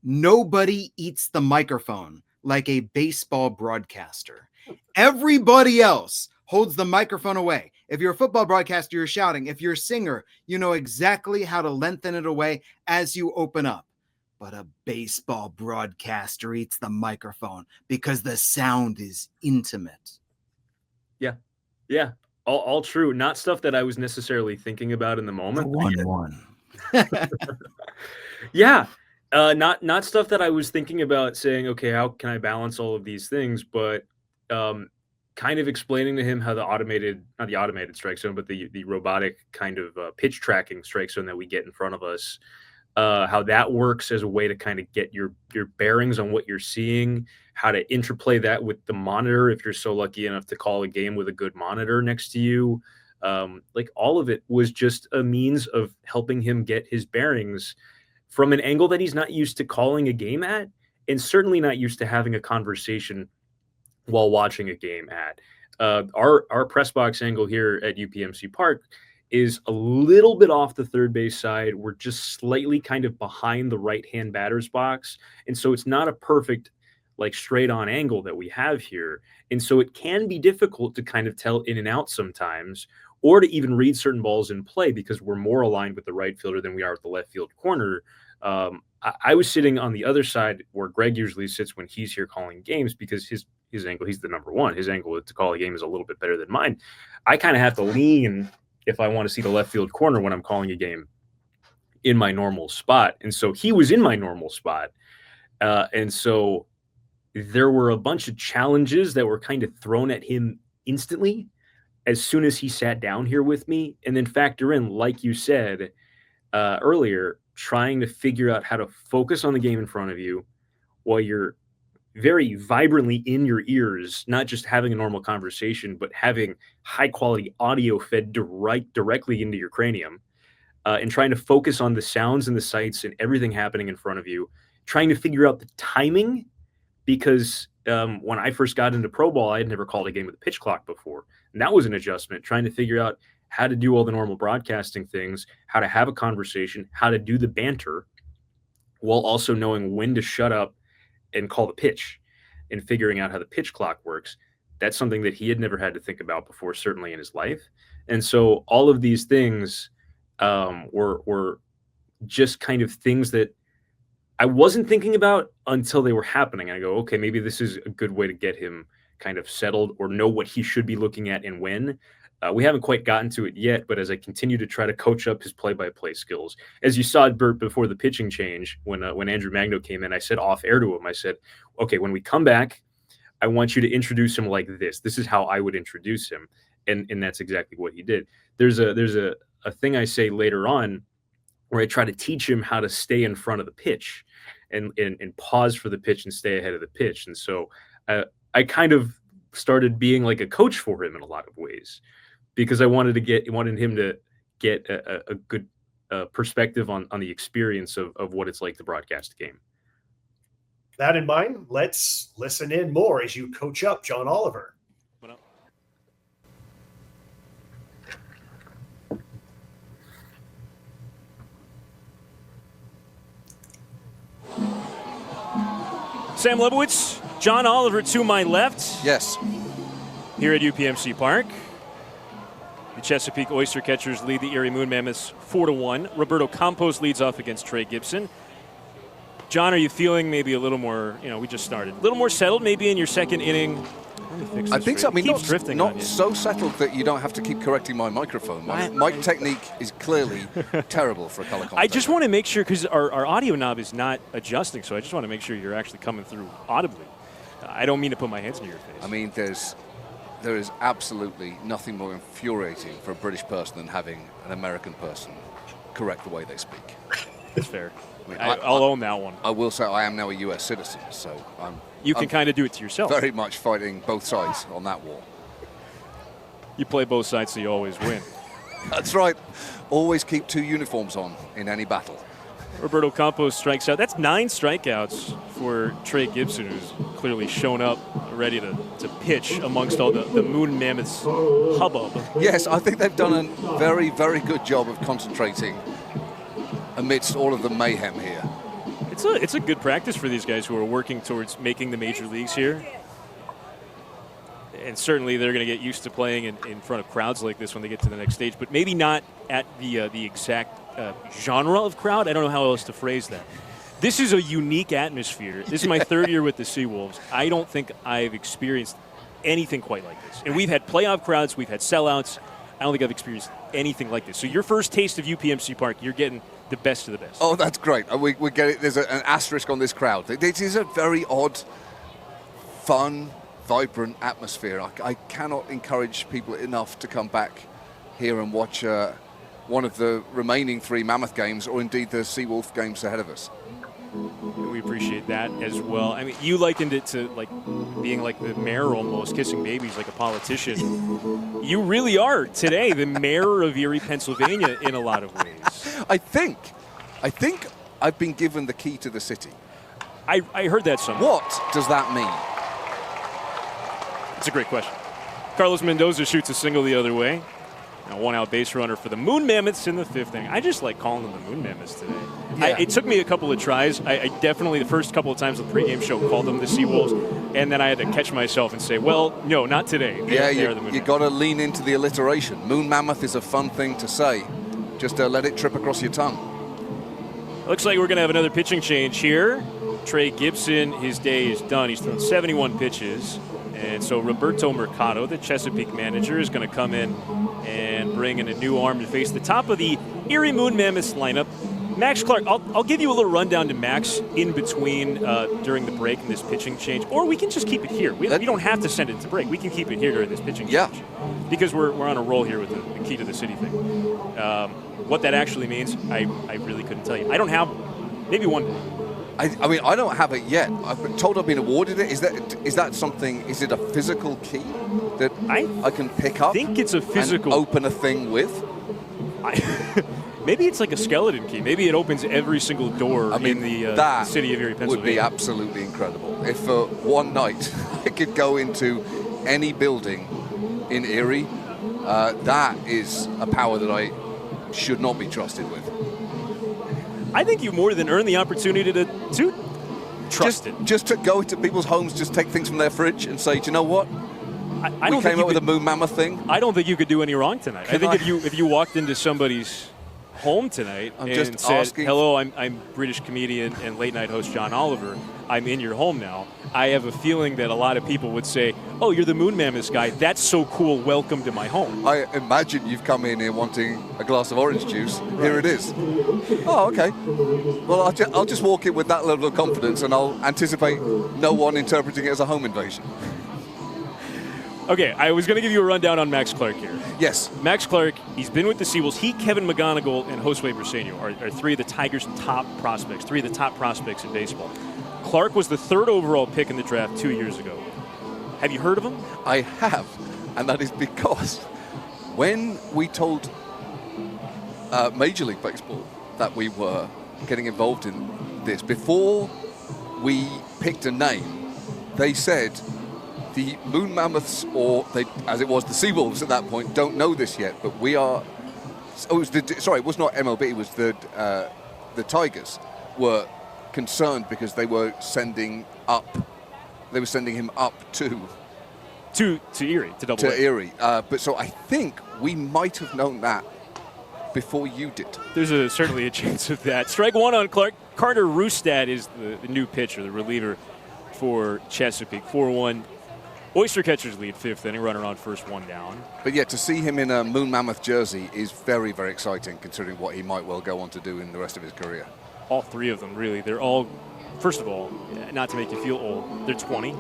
nobody eats the microphone like a baseball broadcaster. Everybody else holds the microphone away. If you're a football broadcaster, you're shouting. If you're a singer, you know exactly how to lengthen it away as you open up. But a baseball broadcaster eats the microphone because the sound is intimate. Yeah. Yeah. All true. Not stuff that I was necessarily thinking about in the moment. The 1-1. Yeah. Not stuff that I was thinking about saying, okay, how can I balance all of these things? But kind of explaining to him how not the automated strike zone, but the robotic kind of pitch tracking strike zone that we get in front of us how that works as a way to kind of get your bearings on what you're seeing, how to interplay that with the monitor if you're so lucky enough to call a game with a good monitor next to you. Like all of it was just a means of helping him get his bearings from an angle that he's not used to calling a game at, and certainly not used to having a conversation while watching a game at. Our press box angle here at UPMC Park is a little bit off the third base side. We're just slightly kind of behind the right-hand batter's box. And so it's not a perfect, like, straight-on angle that we have here. And so it can be difficult to kind of tell in and out sometimes, or to even read certain balls in play because we're more aligned with the right fielder than we are with the left field corner. I was sitting on the other side where Greg usually sits when he's here calling games because his angle, he's the number one. His angle to call a game is a little bit better than mine. I kind of have to lean if I want to see the left field corner when I'm calling a game in my normal spot. And so he was in my normal spot. And so there were a bunch of challenges that were kind of thrown at him instantly as soon as he sat down here with me. And then factor in, like you said earlier, trying to figure out how to focus on the game in front of you while you're very vibrantly in your ears, not just having a normal conversation, but having high quality audio fed directly into your cranium, and trying to focus on the sounds and the sights and everything happening in front of you, trying to figure out the timing, because when I first got into pro ball, I had never called a game with a pitch clock before. And that was an adjustment, trying to figure out how to do all the normal broadcasting things, how to have a conversation, how to do the banter, while also knowing when to shut up and call the pitch and figuring out how the pitch clock works. That's something that he had never had to think about before, certainly in his life. And so all of these things were just kind of things that I wasn't thinking about until they were happening. I go, okay, maybe this is a good way to get him kind of settled or know what he should be looking at and when. We haven't quite gotten to it yet, but as I continue to try to coach up his play-by-play skills, as you saw, Bert, before the pitching change, when Andrew Magno came in, I said off air to him, I said, okay, when we come back, I want you to introduce him like this. This is how I would introduce him. And that's exactly what he did. There's a thing I say later on where I try to teach him how to stay in front of the pitch and pause for the pitch and stay ahead of the pitch. And so I kind of started being like a coach for him in a lot of ways, because I wanted him to get a good perspective on the experience of what it's like to broadcast a game. That in mind, let's listen in more as you coach up John Oliver. Sam Lebowitz, John Oliver to my left. Yes. Here at UPMC Park. The Chesapeake Oyster Catchers lead the Erie Moon Mammoths 4-1. Roberto Campos leads off against Trey Gibson. John, are you feeling maybe a little more, we just started, a little more settled maybe in your second inning? I think so. I mean, not so settled that you don't have to keep correcting my microphone. My mic technique is clearly terrible for a color commentator. I just want to make sure, because our audio knob is not adjusting, so I just want to make sure you're actually coming through audibly. I don't mean to put my hands in your face. I mean, there is absolutely nothing more infuriating for a British person than having an American person correct the way they speak. That's fair. I'll own that one. I will say I am now a U.S. citizen, so You can kind of do it to yourself. Very much fighting both sides on that war. You play both sides, so you always win. That's right. Always keep two uniforms on in any battle. Roberto Campos strikes out. That's 9 strikeouts for Trey Gibson, who's clearly shown up ready to pitch amongst all the Moon Mammoths hubbub. Yes, I think they've done a very, very good job of concentrating amidst all of the mayhem here. It's a good practice for these guys who are working towards making the major leagues here. And certainly they're going to get used to playing in front of crowds like this when they get to the next stage, but maybe not at the exact genre of crowd. I don't know how else to phrase that. This is a unique atmosphere. This is my 3rd year with the Seawolves. I don't think I've experienced anything quite like this. And we've had playoff crowds, we've had sellouts. I don't think I've experienced anything like this. So your first taste of UPMC Park, you're getting the best of the best. Oh, that's great. We get it. There's an asterisk on this crowd. It is a very odd, fun, vibrant atmosphere. I cannot encourage people enough to come back here and watch one of the remaining 3 Mammoth games, or indeed the Seawolf games ahead of us. We appreciate that as well. I mean, you likened it to like being like the mayor almost, kissing babies like a politician. You really are today the mayor of Erie, Pennsylvania in a lot of ways. I think I've been given the key to the city. I heard that somewhere. What does that mean? It's a great question. Carlos Mendoza shoots a single the other way. A 1-out base runner for the Moon Mammoths in the 5th inning. I just like calling them the Moon Mammoths today. Yeah. It took me a couple of tries. I definitely, the first couple of times on the pregame show, called them the Seawolves, and then I had to catch myself and say, well, no, not today. You got to lean into the alliteration. Moon Mammoth is a fun thing to say. Just let it trip across your tongue. Looks like we're going to have another pitching change here. Trey Gibson, his day is done. He's thrown 71 pitches. And so Roberto Mercado, the Chesapeake manager, is going to come in and bring in a new arm to face the top of the Erie Moon Mammoths lineup. Max Clark, I'll give you a little rundown to Max in between during the break in this pitching change, or we can just keep it here. We don't have to send it to break. We can keep it here during this pitching change because we're on a roll here with the key to the city thing. What that actually means, I really couldn't tell you. I don't have, maybe one day. I mean, I don't have it yet. I've been told I've been awarded it. Is that something? Is it a physical key that I can pick up? I think it's a physical. And open a thing with. Maybe it's like a skeleton key. Maybe it opens every single door in the city of Erie, Pennsylvania. Would be absolutely incredible. If for one night I could go into any building in Erie, that is a power that I should not be trusted with. I think you more than earned the opportunity to trust it. Just to go into people's homes, just take things from their fridge and say, do you know what? I don't we came up with a Moon Mammoth thing. I don't think you could do any wrong tonight. I think if you walked into somebody's home tonight and said, hello, I'm British comedian and late night host John Oliver, I'm in your home now, I have a feeling that a lot of people would say, oh, you're the Moon Mammoths guy, that's so cool, welcome to my home. I imagine you've come in here wanting a glass of orange juice. Right. Here it is. Oh, okay. Well, I'll just walk in with that level of confidence and I'll anticipate no one interpreting it as a home invasion. Okay, I was going to give you a rundown on Max Clark here. Yes. Max Clark, he's been with the Seawolves. He, Kevin McGonigal, and Josue Briseño are 3 of the Tigers' top prospects, 3 of the top prospects in baseball. Clark was the 3rd overall pick in the draft 2 years ago. Have you heard of him? I have, and that is because when we told Major League Baseball that we were getting involved in this, before we picked a name, they said the Moon Mammoths, or as it was, the Seawolves at that point, don't know this yet, but we are. Oh, it was not MLB. It was the Tigers were concerned because they were sending him up to Erie, to Double A. Erie. But so I think we might have known that before you did. There's certainly a chance of that. Strike one on Clark. Carter Rustad is the new pitcher, the reliever for Chesapeake. 4-1. Oyster Catchers lead 5th inning, runner on first, 1 down. But yeah, to see him in a Moon Mammoth jersey is very, very exciting, considering what he might well go on to do in the rest of his career. All 3 of them, really. They're all, first of all, not to make you feel old, they're 20,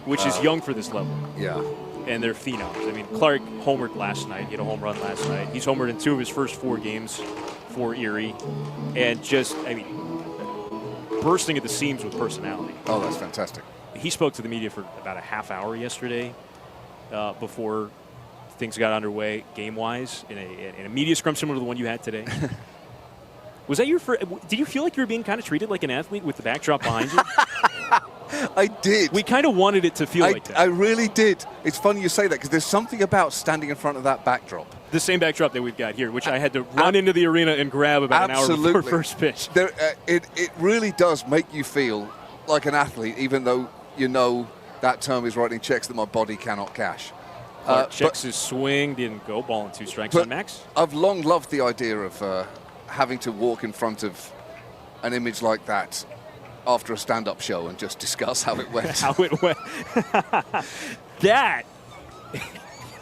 which is young for this level. Yeah. And they're phenoms. I mean, Clark homered last night. He had a home run last night. He's homered in 2 of his first 4 games for Erie. And just, bursting at the seams with personality. Oh, that's fantastic. He spoke to the media for about a half hour yesterday before things got underway game-wise in a media scrum similar to the one you had today. Was that your first? Did you feel like you were being kind of treated like an athlete with the backdrop behind you? I did. We kind of wanted it to feel like that. I really did. It's funny you say that because there's something about standing in front of that backdrop. The same backdrop that we've got here, which I had to run into the arena and grab about an hour before first pitch. It really does make you feel like an athlete, even though you know that term is writing checks that my body cannot cash. Checks his swing, didn't go, ball and 2 strikes on Max. I've long loved the idea of having to walk in front of an image like that after a stand-up show and just discuss how it went. That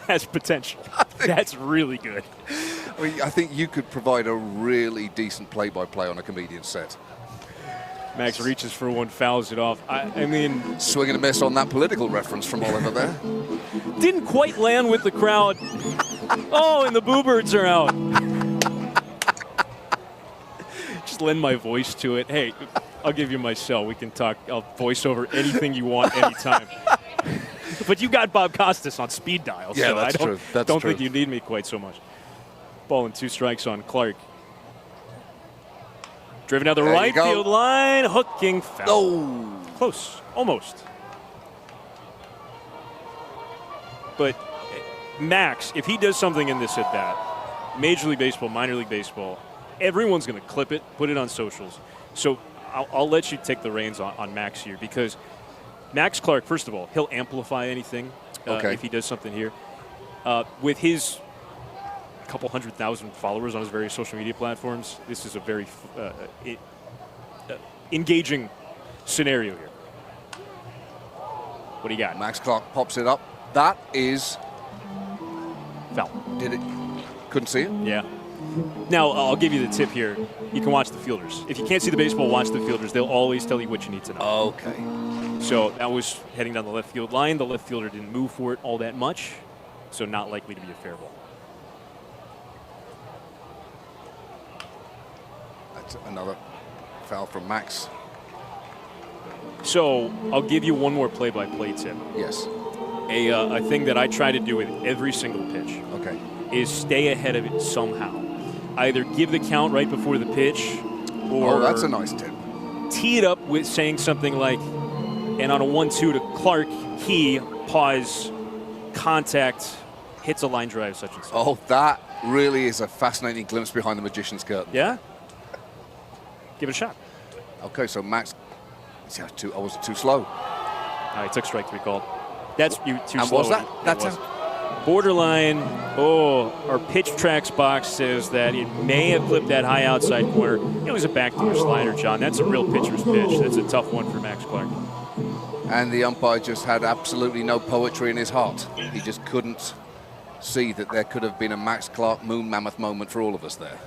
has potential. That's really good. I think you could provide a really decent play-by-play on a comedian's set. Max reaches for one, fouls it off. I mean... Swing and a miss on that political reference from Oliver there. Didn't quite land with the crowd. Oh, and the Boo Birds are out. lend my voice to it. Hey, I'll give you my cell. We can talk. I'll voice over anything you want anytime. But you got Bob Costas on speed dial, Yeah, so that's I true. That's don't true. think you need me quite so much. Ball and 2 strikes on Clark. Driven down the There you right go. field line, hooking foul. Oh, Close, almost. But Max, if he does something in this at bat, Major League Baseball, minor league baseball, everyone's going to clip it, put it on socials. So I'll let you take the reins on Max here, because Max Clark, first of all, he'll amplify anything if he does something here. With his couple 100,000 followers on his various social media platforms, this is a very engaging scenario here. What do you got? Max Clark pops it up. That is Foul. Did it? Couldn't see it. Yeah. Now, I'll give you the tip here. You can watch the fielders. If you can't see the baseball, watch the fielders. They'll always tell you what you need to know. Okay. So that was heading down the left field line. The left fielder didn't move for it all that much, so not likely to be a fair ball. That's another foul from Max. So I'll give you one more play-by-play tip. Yes. A thing that I try to do with every single pitch Okay. is stay ahead of it somehow. Either give the count right before the pitch, or that's a nice tip. tee it up with saying something like, and on a 1-2 to Clark, he, pause, contact, hits a line drive, such and such. Oh, that really is a fascinating glimpse behind the magician's curtain. Yeah? Give it a shot. Okay, so Max, I was too slow. All right, took strike 3 called. That's you too And slow. was that? It That's was. Borderline. Oh, our pitch tracks box says that it may have clipped that high outside corner. It was a backdoor slider, John. That's a real pitcher's pitch. That's a tough one for Max Clark. And the umpire just had absolutely no poetry in his heart. He just couldn't see that there could have been a Max Clark Moon Mammoth moment for all of us there.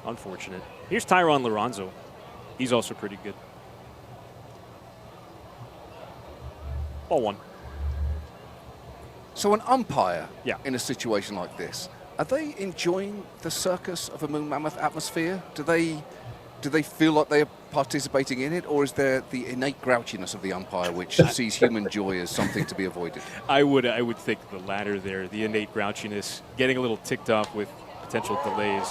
Unfortunate. Here's Tyron Lorenzo. He's also pretty good. Ball 1. So an umpire Yeah. in a situation like this, are they enjoying the circus of a Moon Mammoth atmosphere? Do they feel like they are participating in it, or is there the innate grouchiness of the umpire which sees human joy as something to be avoided? I would think the latter there, the innate grouchiness, getting a little ticked off with potential delays.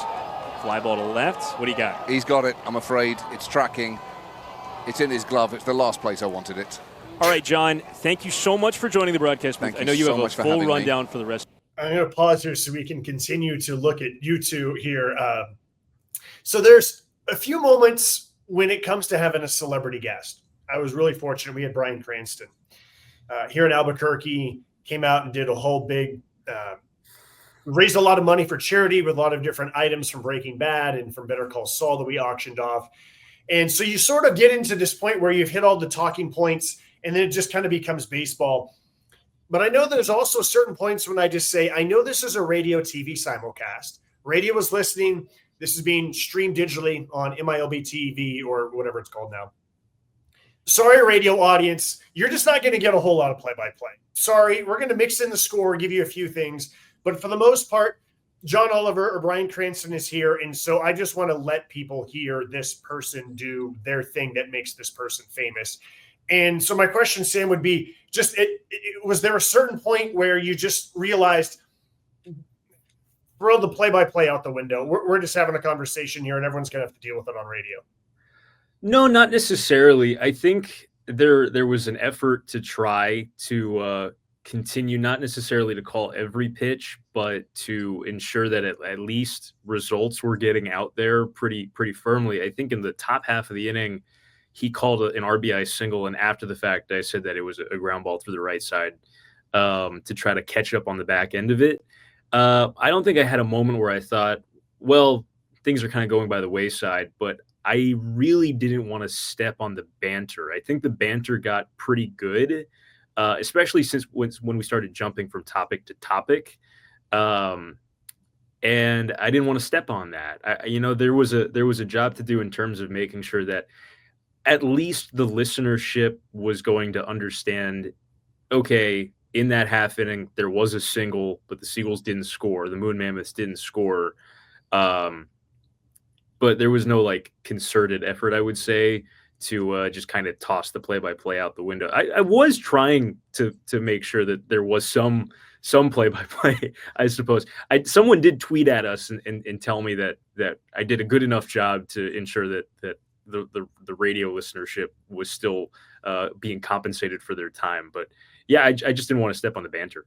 Fly ball to left. What do you got? He's got it, I'm afraid. It's tracking. It's in his glove. It's the last place I wanted it. All right, John, thank you so much for joining the broadcast booth. Thank I you know you so have a much for full having me. rundown for the rest. I'm going to pause here so we can continue to look at you two here. So there's a few moments when it comes to having a celebrity guest. I was really fortunate. We had Bryan Cranston here in Albuquerque, came out and did a whole big, raised a lot of money for charity with a lot of different items from Breaking Bad and from Better Call Saul that we auctioned off. And so you sort of get into this point where you've hit all the talking points, and then it just kind of becomes baseball. But I know there's also certain points when I just say, I know this is a radio TV simulcast. Radio is listening. This is being streamed digitally on MiLB TV or whatever it's called now. Sorry, radio audience. You're just not going to get a whole lot of play-by-play. Sorry, we're going to mix in the score, give you a few things. But for the most part, John Oliver or Bryan Cranston is here. And so I just want to let people hear this person do their thing that makes this person famous. And so my question, Sam, would be just, was there a certain point where you just realized, throw the play-by-play out the window? We're just having a conversation here and everyone's going to have to deal with it on radio. No, not necessarily. I think there was an effort to try to continue, not necessarily to call every pitch, but to ensure that at least results were getting out there pretty firmly. I think in the top half of the inning, he called an RBI single, and after the fact, I said that it was a ground ball through the right side to try to catch up on the back end of it. I don't think I had a moment where I thought, well, things are kind of going by the wayside, but I really didn't want to step on the banter. I think the banter got pretty good, especially since when we started jumping from topic to topic. And I didn't want to step on that. There was a job to do in terms of making sure that at least the listenership was going to understand, okay, in that half inning, there was a single, but the Seagulls didn't score. The Moon Mammoths didn't score. But but there was no like concerted effort, I would say, to just kind of toss the play-by-play out the window. I was trying to make sure that there was some play-by-play, I suppose. Someone did tweet at us and tell me that I did a good enough job to ensure that the radio listenership was still being compensated for their time. But yeah, I just didn't want to step on the banter.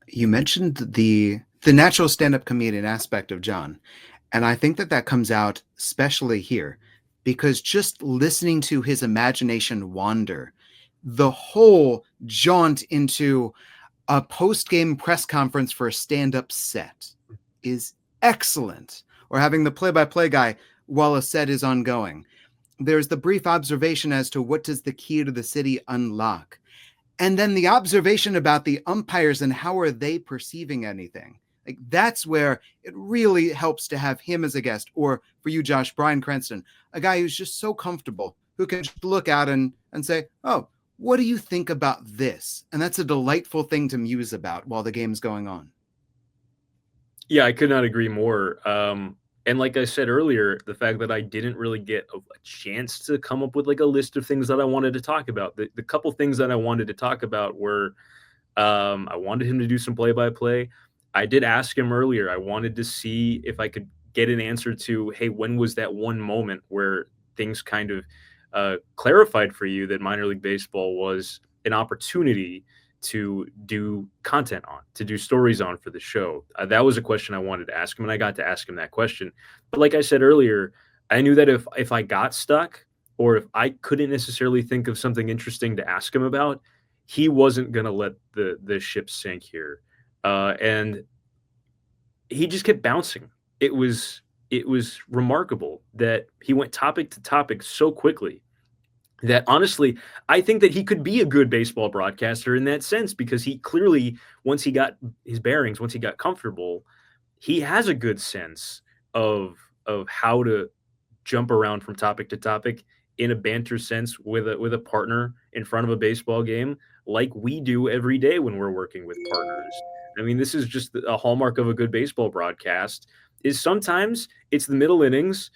You mentioned the natural stand-up comedian aspect of John, and I think that comes out especially here, because just listening to his imagination wander, the whole jaunt into a post-game press conference for a stand-up set is excellent. Or having the play-by-play guy while a set is ongoing. There's the brief observation as to what does the key to the city unlock. And then the observation about the umpires and how are they perceiving anything. Like, that's where it really helps to have him as a guest, or for you, Josh, Bryan Cranston, a guy who's just so comfortable, who can just look out and say, oh, what do you think about this? And that's a delightful thing to muse about while the game's going on. Yeah, I could not agree more. And like I said earlier, the fact that I didn't really get a chance to come up with like a list of things that I wanted to talk about. The couple things that I wanted to talk about were, I wanted him to do some play-by-play. I did ask him earlier. I wanted to see if I could get an answer to, hey, when was that one moment where things kind of clarified for you that minor league baseball was an opportunity to do content on, to do stories on for the show? That was a question I wanted to ask him, and I got to ask him that question. But like I said earlier, I knew that if I got stuck, or if I couldn't necessarily think of something interesting to ask him about, he wasn't going to let the ship sink here. And he just kept bouncing. It was remarkable that he went topic to topic so quickly that honestly, I think that he could be a good baseball broadcaster in that sense, because he clearly, once he got his bearings, once he got comfortable, he has a good sense of how to jump around from topic to topic in a banter sense with a partner in front of a baseball game, like we do every day when we're working with partners. I mean, this is just a hallmark of a good baseball broadcast, is sometimes it's the middle innings.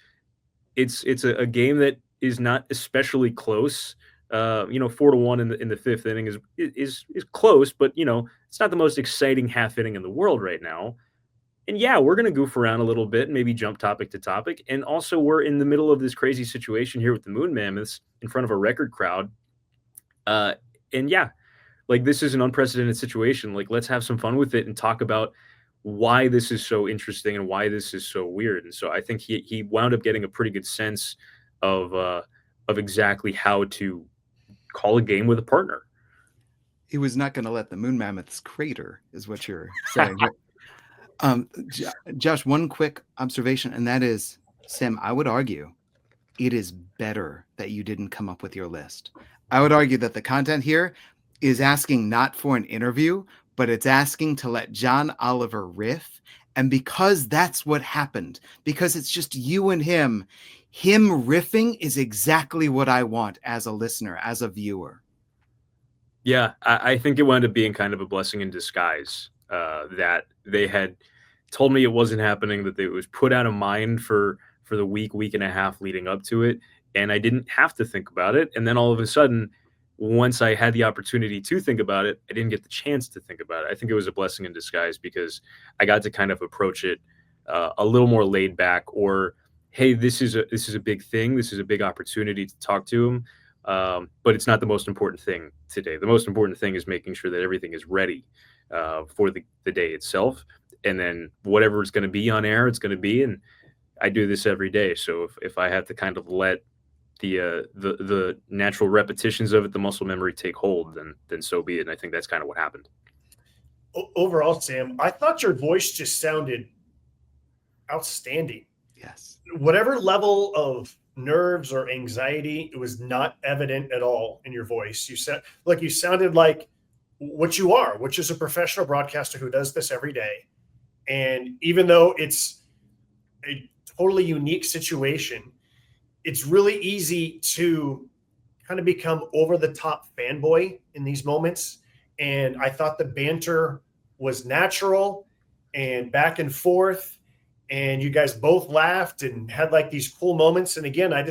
It's a game that is not especially close. 4-1 in the fifth inning is close, but it's not the most exciting half inning in the world right now. And yeah, we're going to goof around a little bit, maybe jump topic to topic. And also, we're in the middle of this crazy situation here with the Moon Mammoths in front of a record crowd. And yeah, like, this is an unprecedented situation. Like, let's have some fun with it and talk about why this is so interesting and why this is so weird. And so I think he wound up getting a pretty good sense of exactly how to call a game with a partner. He was not going to let the Moon Mammoths crater, is what you're saying. Josh, one quick observation, and that is, Sam, I would argue it is better that you didn't come up with your list. I would argue that the content here is asking not for an interview, but it's asking to let John Oliver riff. And because that's what happened, because it's just you and him riffing is exactly what I want as a listener, as a viewer. Yeah, I think it wound up being kind of a blessing in disguise, that they had told me it wasn't happening, that it was put out of mind for the week and a half leading up to it. And I didn't have to think about it. And then all of a sudden, once I had the opportunity to think about it, I didn't get the chance to think about it. I think it was a blessing in disguise, because I got to kind of approach it a little more laid back, or, hey, this is a big thing. This is a big opportunity to talk to him. But it's not the most important thing today. The most important thing is making sure that everything is ready for the day itself. And then whatever it's going to be on air, it's going to be. And I do this every day. So if I have to kind of let the natural repetitions of it, the muscle memory take hold, then so be it. And I think that's kind of what happened. Overall, Sam, I thought your voice just sounded outstanding. Yes. Whatever level of nerves or anxiety, it was not evident at all in your voice. You sounded like what you are, which is a professional broadcaster who does this every day. And even though it's a totally unique situation, it's really easy to kind of become over the top fanboy in these moments. And I thought the banter was natural and back and forth. and you guys both laughed and had like these cool moments. And again, I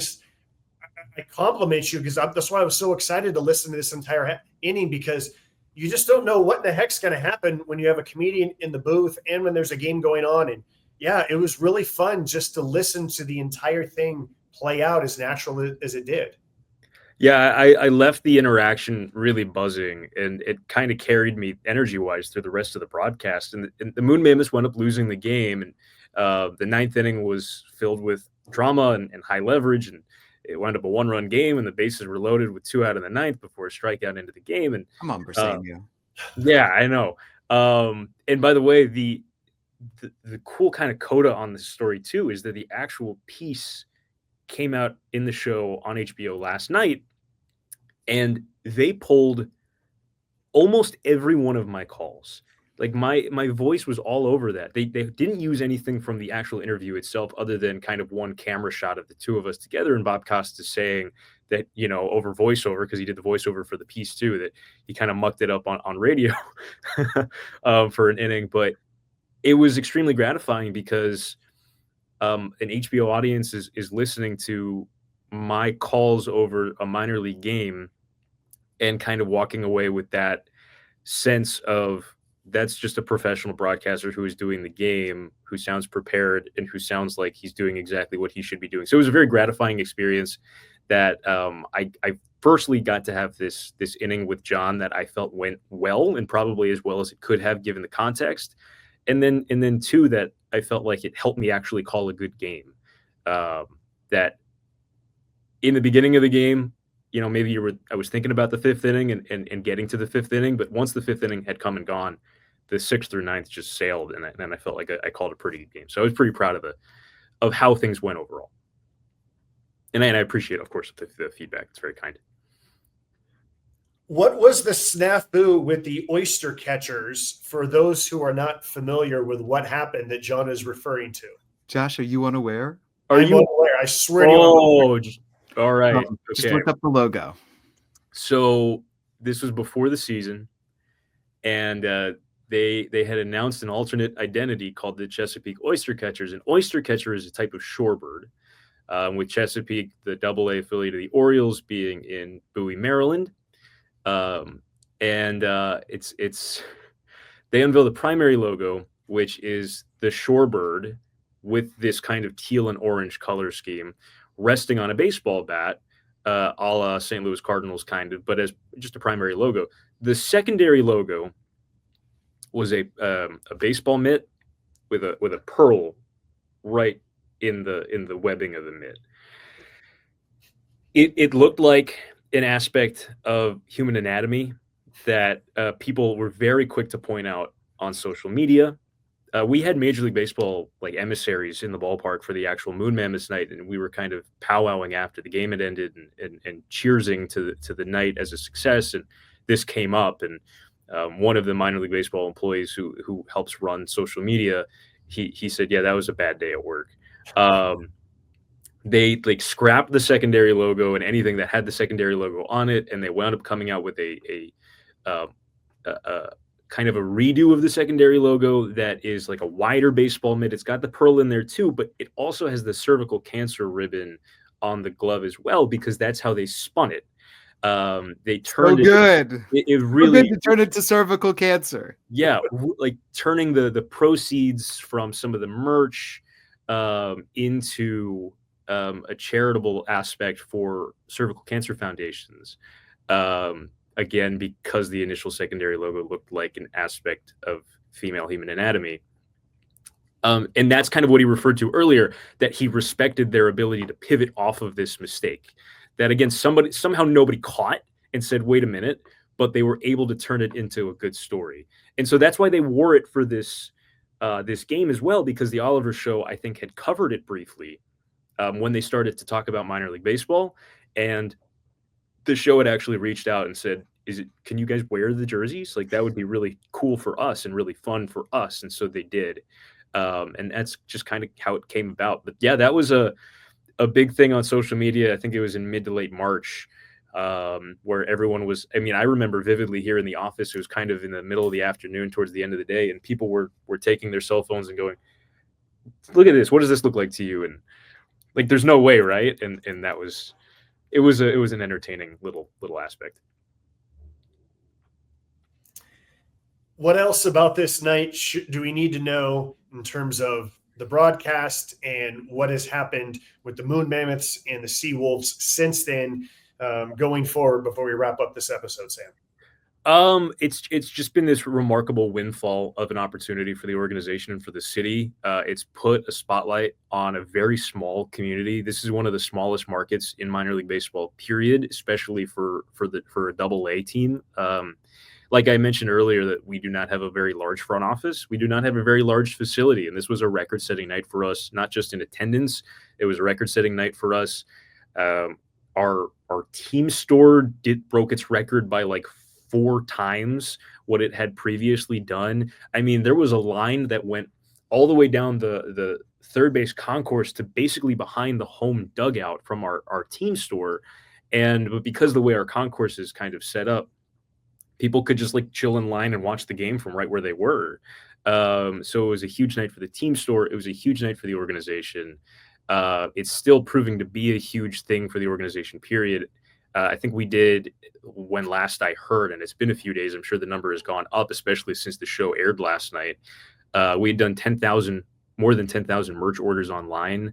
compliment you because that's why I was so excited to listen to this entire inning, because you just don't know what the heck's going to happen when you have a comedian in the booth and when there's a game going on. And yeah, it was really fun just to listen to the entire thing play out as natural as it did. Yeah, I left the interaction really buzzing, and it kind of carried me energy-wise through the rest of the broadcast. And the Moon Mammoths wound up losing the game, and the ninth inning was filled with drama and high leverage, and it wound up a one-run game, and the bases were loaded with 2 out of the ninth before a strikeout into the game. And Come on, Briseño. yeah, I know. And by the way, the cool kind of coda on this story too is that the actual piece came out in the show on HBO last night, and they pulled almost every one of my calls. Like my voice was all over that. They didn't use anything from the actual interview itself other than kind of one camera shot of the two of us together, and Bob Costas saying that, over voiceover, because he did the voiceover for the piece too, that he kind of mucked it up on radio for an inning. But it was extremely gratifying because an HBO audience is listening to my calls over a minor league game and kind of walking away with that sense of, that's just a professional broadcaster who is doing the game, who sounds prepared and who sounds like he's doing exactly what he should be doing. So it was a very gratifying experience that I firstly got to have this inning with John that I felt went well, and probably as well as it could have given the context. And then two, that I felt like it helped me actually call a good game. That in the beginning of the game, maybe I was thinking about the fifth inning and getting to the fifth inning, but once the fifth inning had come and gone, the sixth through ninth just sailed, and I felt like I called a pretty good game. So I was pretty proud of how things went overall. And I appreciate, of course, the feedback. It's very kind. What was the snafu with the oyster catchers for those who are not familiar with what happened that John is referring to? Josh, are you unaware? I'm unaware. I swear to you. All right. Okay. Just look up the logo. So this was before the season, and they had announced an alternate identity called the Chesapeake Oyster Catchers. An oyster catcher is a type of shorebird, with Chesapeake, the AA affiliate of the Orioles, being in Bowie, Maryland. It's they unveiled the primary logo, which is the shorebird with this kind of teal and orange color scheme, resting on a baseball bat, a la St. Louis Cardinals kind of, but as just a primary logo. The secondary logo was a baseball mitt with a pearl right in the webbing of the mitt. It looked like an aspect of human anatomy that people were very quick to point out on social media. We had Major League Baseball like emissaries in the ballpark for the actual Moon Mammoths night, and we were kind of powwowing after the game had ended and cheersing to the night as a success. And this came up, and one of the minor league baseball employees who helps run social media, he said, "Yeah, that was a bad day at work." They like scrapped the secondary logo and anything that had the secondary logo on it, and they wound up coming out with a kind of a redo of the secondary logo that is like a wider baseball mitt. It's got the pearl in there too, but it also has the cervical cancer ribbon on the glove as well, because that's how they spun it. They turned it really good to turn it to cervical cancer. Yeah, like turning the proceeds from some of the merch into a charitable aspect for cervical cancer foundations. Again, because the initial secondary logo looked like an aspect of female human anatomy. And that's kind of what he referred to earlier, that he respected their ability to pivot off of this mistake. That, again, somehow nobody caught and said, wait a minute, but they were able to turn it into a good story. And so that's why they wore it for this game as well, because the Oliver Show, I think, had covered it briefly when they started to talk about minor league baseball. And the show had actually reached out and said, can you guys wear the jerseys? Like, that would be really cool for us and really fun for us. And so they did. And that's just kind of how it came about. But yeah, that was a big thing on social media. I think it was in mid to late March, where everyone was, I remember vividly here in the office, it was kind of in the middle of the afternoon towards the end of the day, and people were taking their cell phones and going, look at this. What does this look like to you? And like, there's no way, right? And that was, it was an entertaining little aspect. What else about this night do we need to know in terms of the broadcast and what has happened with the Moon Mammoths and the Sea Wolves since then, going forward before we wrap up this episode, Sam? It's just been this remarkable windfall of an opportunity for the organization and for the city. It's put a spotlight on a very small community. This is one of the smallest markets in minor league baseball, period, especially for a double-A team. Like I mentioned earlier, that we do not have a very large front office. We do not have a very large facility. And this was a record-setting night for us, not just in attendance. It was a record-setting night for us. Our team store broke its record by like 4 times what it had previously done. I mean, there was a line that went all the way down the third base concourse to basically behind the home dugout from our team store. But because of the way our concourse is kind of set up, people could just like chill in line and watch the game from right where they were. So it was a huge night for the team store. It was a huge night for the organization. It's still proving to be a huge thing for the organization, period. I think we did, when last I heard, and it's been a few days, I'm sure the number has gone up, especially since the show aired last night. We had done more than 10,000 merch orders online.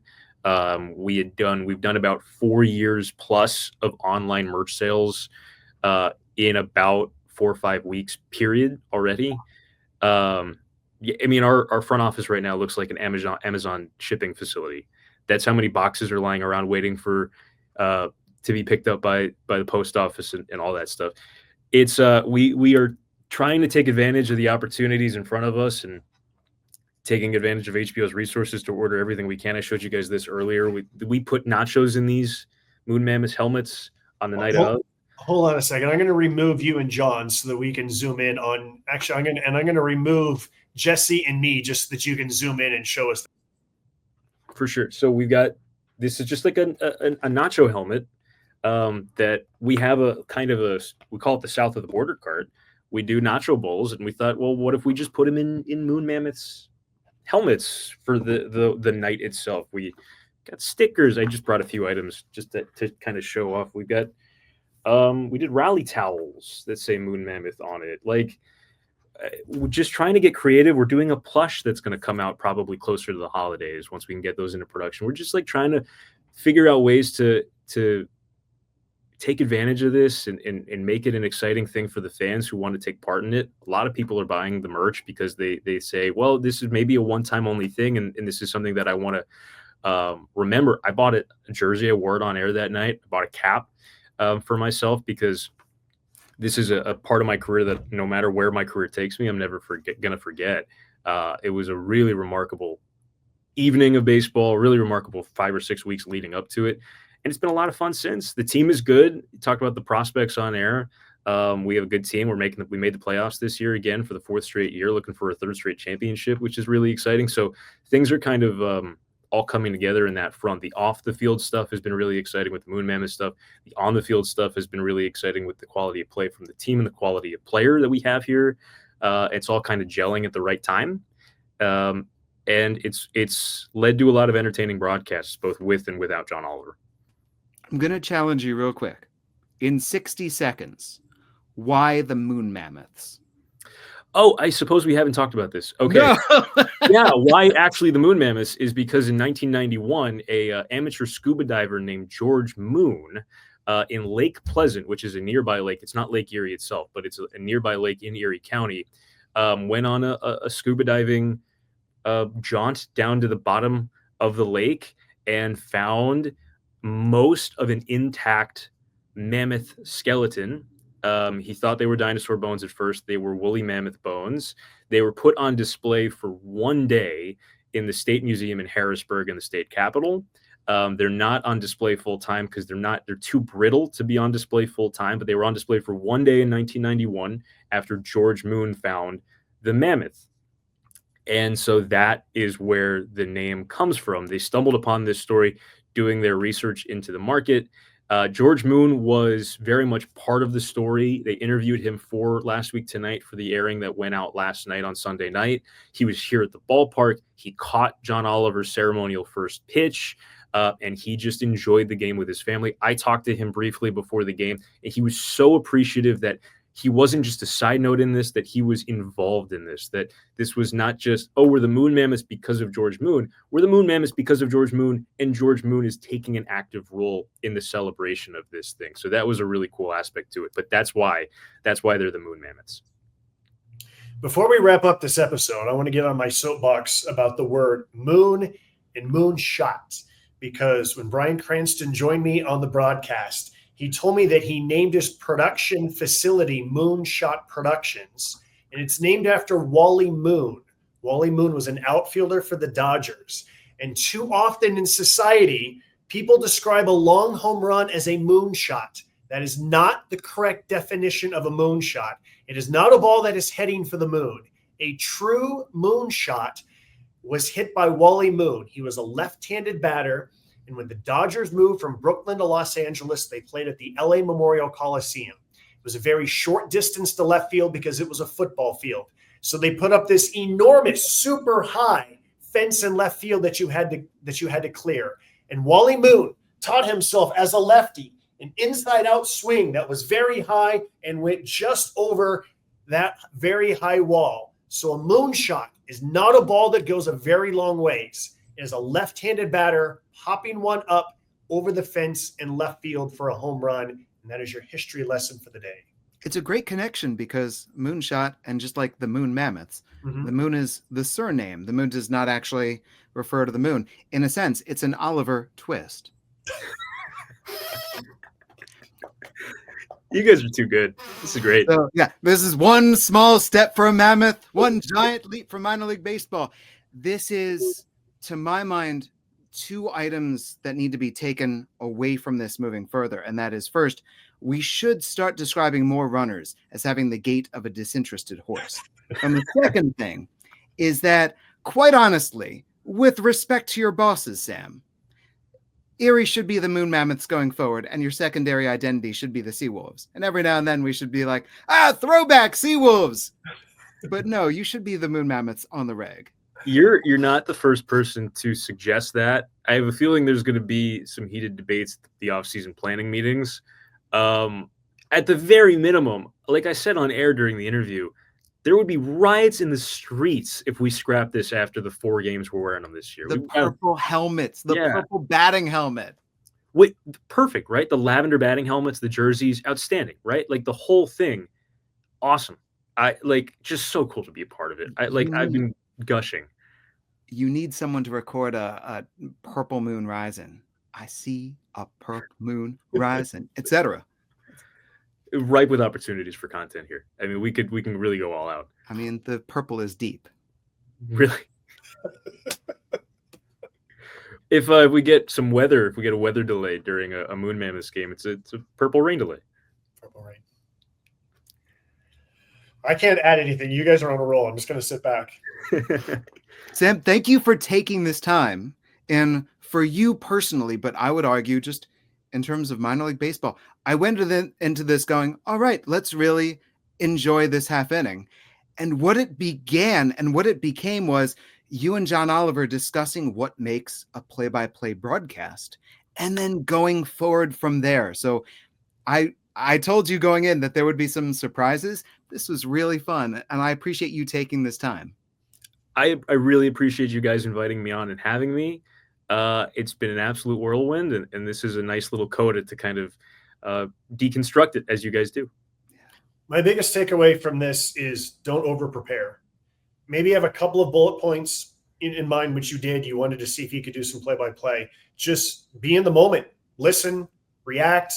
We've done about 4 years plus of online merch sales in about 4 or 5 weeks, period, already. Yeah, I mean, our front office right now looks like an Amazon shipping facility. That's how many boxes are lying around waiting for to be picked up by the post office and all that stuff. It's we are trying to take advantage of the opportunities in front of us and taking advantage of HBO's resources to order everything we can. I showed you guys this earlier. We put nachos in these Moon Mammoth helmets on the night of. Hold on a second. I'm going to remove you and John so that we can zoom in on. Actually, I'm going to remove Jesse and me just so that you can zoom in and show us. For sure. So we've got, this is just like a nacho helmet that we have a kind of we call it the South of the Border cart. We do nacho bowls, and we thought, well, what if we just put them in Moon Mammoths helmets for the night itself? We got stickers. I just brought a few items just to kind of show off. We got we did rally towels that say Moon Mammoth on it. Like, we're just trying to get creative. We're doing a plush that's going to come out probably closer to the holidays once we can get those into production. We're just like trying to figure out ways to take advantage of this and make it an exciting thing for the fans who want to take part in it. A lot of people are buying the merch because they say, well, this is maybe a one-time only thing, and this is something that I want to remember. I bought a jersey. I wore it on air that night. I bought a cap for myself because this is a part of my career that no matter where my career takes me, I'm never going to forget. It was a really remarkable evening of baseball, really remarkable 5 or 6 weeks leading up to it. And it's been a lot of fun since. The team is good. You talked about the prospects on air. We have a good team. We made the playoffs this year again for the 4th straight year, looking for a 3rd straight championship, which is really exciting. So things are kind of all coming together in that front. The off the field stuff has been really exciting with the Moon Mammoth stuff. The on the field stuff has been really exciting with the quality of play from the team and the quality of player that we have here. It's all kind of gelling at the right time. And it's led to a lot of entertaining broadcasts, both with and without John Oliver. I'm going to challenge you real quick. In 60 seconds, why the Moon Mammoths? Oh, I suppose we haven't talked about this. Okay. No. Yeah, why actually the Moon Mammoths is because in 1991, a amateur scuba diver named George Moon in Lake Pleasant, which is a nearby lake. It's not Lake Erie itself, but it's a nearby lake in Erie County, went on a scuba diving jaunt down to the bottom of the lake and found most of an intact mammoth skeleton. He thought they were dinosaur bones at first. They were woolly mammoth bones. They were put on display for 1 day in the State Museum in Harrisburg in the state capitol. They're not on display full time because they're too brittle to be on display full time, but they were on display for 1 day in 1991 after George Moon found the mammoth. And so that is where the name comes from. They stumbled upon this story doing their research into the market. George Moon was very much part of the story. They interviewed him for Last Week Tonight for the airing that went out last night on Sunday night. He was here at the ballpark. He caught John Oliver's ceremonial first pitch, and he just enjoyed the game with his family. I talked to him briefly before the game, and he was so appreciative that he wasn't just a side note in this, that he was involved in this, that this was not just, oh, we're the Moon Mammoths because of George Moon. We're the Moon Mammoths because of George Moon, and George Moon is taking an active role in the celebration of this thing. So that was a really cool aspect to it. But that's why they're the Moon Mammoths. Before we wrap up this episode, I want to get on my soapbox about the word moon and moonshot, because when Bryan Cranston joined me on the broadcast, he told me that he named his production facility Moonshot Productions, and it's named after Wally Moon. Wally Moon was an outfielder for the Dodgers. And too often in society, people describe a long home run as a moonshot. That is not the correct definition of a moonshot. It is not a ball that is heading for the moon. A true moonshot was hit by Wally Moon. He was a left-handed batter. And when the Dodgers moved from Brooklyn to Los Angeles, they played at the LA Memorial Coliseum. It was a very short distance to left field because it was a football field. So they put up this enormous, super high fence in left field that you had to clear. And Wally Moon taught himself as a lefty an inside-out swing that was very high and went just over that very high wall. So a moonshot is not a ball that goes a very long ways. It is a left-handed batter hopping one up over the fence in left field for a home run. And that is your history lesson for the day. It's a great connection because moonshot, and just like the Moon Mammoths, the moon is the surname. The moon does not actually refer to the moon. In a sense, it's an Oliver twist. You guys are too good. This is great. So, yeah, this is one small step for a mammoth, one giant leap for minor league baseball. This is, to my mind, two items that need to be taken away from this moving further. And that is, first, we should start describing more runners as having the gait of a disinterested horse. And the second thing is that, quite honestly, with respect to your bosses, Sam, Erie should be the Moon Mammoths going forward, and your secondary identity should be the Seawolves. And every now and then we should be like, throwback Seawolves. But no, you should be the Moon Mammoths on the reg. You're not the first person to suggest that. I have a feeling there's going to be some heated debates at the off-season planning meetings. At the very minimum, like I said on air during the interview, there would be riots in the streets if we scrap this after the 4 games we're wearing them this year. The purple helmets, the purple batting helmet. Wait, perfect, right? The lavender batting helmets, the jerseys, outstanding, right? Like the whole thing, awesome. Just so cool to be a part of it. I've been gushing. You need someone to record a purple moon rising. I see a purple moon rising, etc. Ripe with opportunities for content here. I mean, we can really go all out. I mean, the purple is deep. Really? If we get some weather, if we get a weather delay during a Moon Mammoths game, it's a purple rain delay. Purple rain. I can't add anything. You guys are on a roll. I'm just going to sit back. Sam, thank you for taking this time. And for you personally, but I would argue just in terms of minor league baseball, I went into this going, all right, let's really enjoy this half inning. And what it began and what it became was you and John Oliver discussing what makes a play-by-play broadcast and then going forward from there. So I told you going in that there would be some surprises. This was really fun, and I appreciate you taking this time. I really appreciate you guys inviting me on and having me. It's been an absolute whirlwind, and this is a nice little coda to kind of deconstruct it as you guys do. My biggest takeaway from this is don't over-prepare. Maybe have a couple of bullet points in mind, which you did. You wanted to see if you could do some play-by-play. Just be in the moment. Listen, react.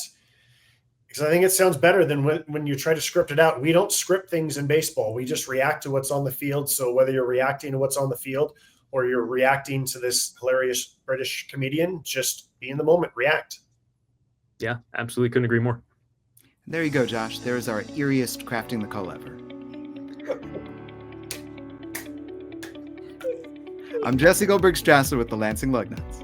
Because I think it sounds better than when you try to script it out. We don't script things in baseball. We just react to what's on the field. So whether you're reacting to what's on the field or you're reacting to this hilarious British comedian, just be in the moment, react. Yeah, absolutely. Couldn't agree more. There you go, Josh. There's our eeriest crafting the call ever. I'm Jesse Goldberg-Strasser with the Lansing Lugnuts.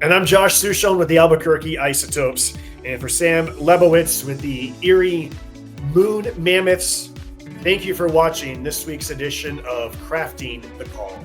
And I'm Josh Sushon with the Albuquerque Isotopes. And for Sam Lebowitz with the Erie Moon Mammoths, thank you for watching this week's edition of Crafting the Call.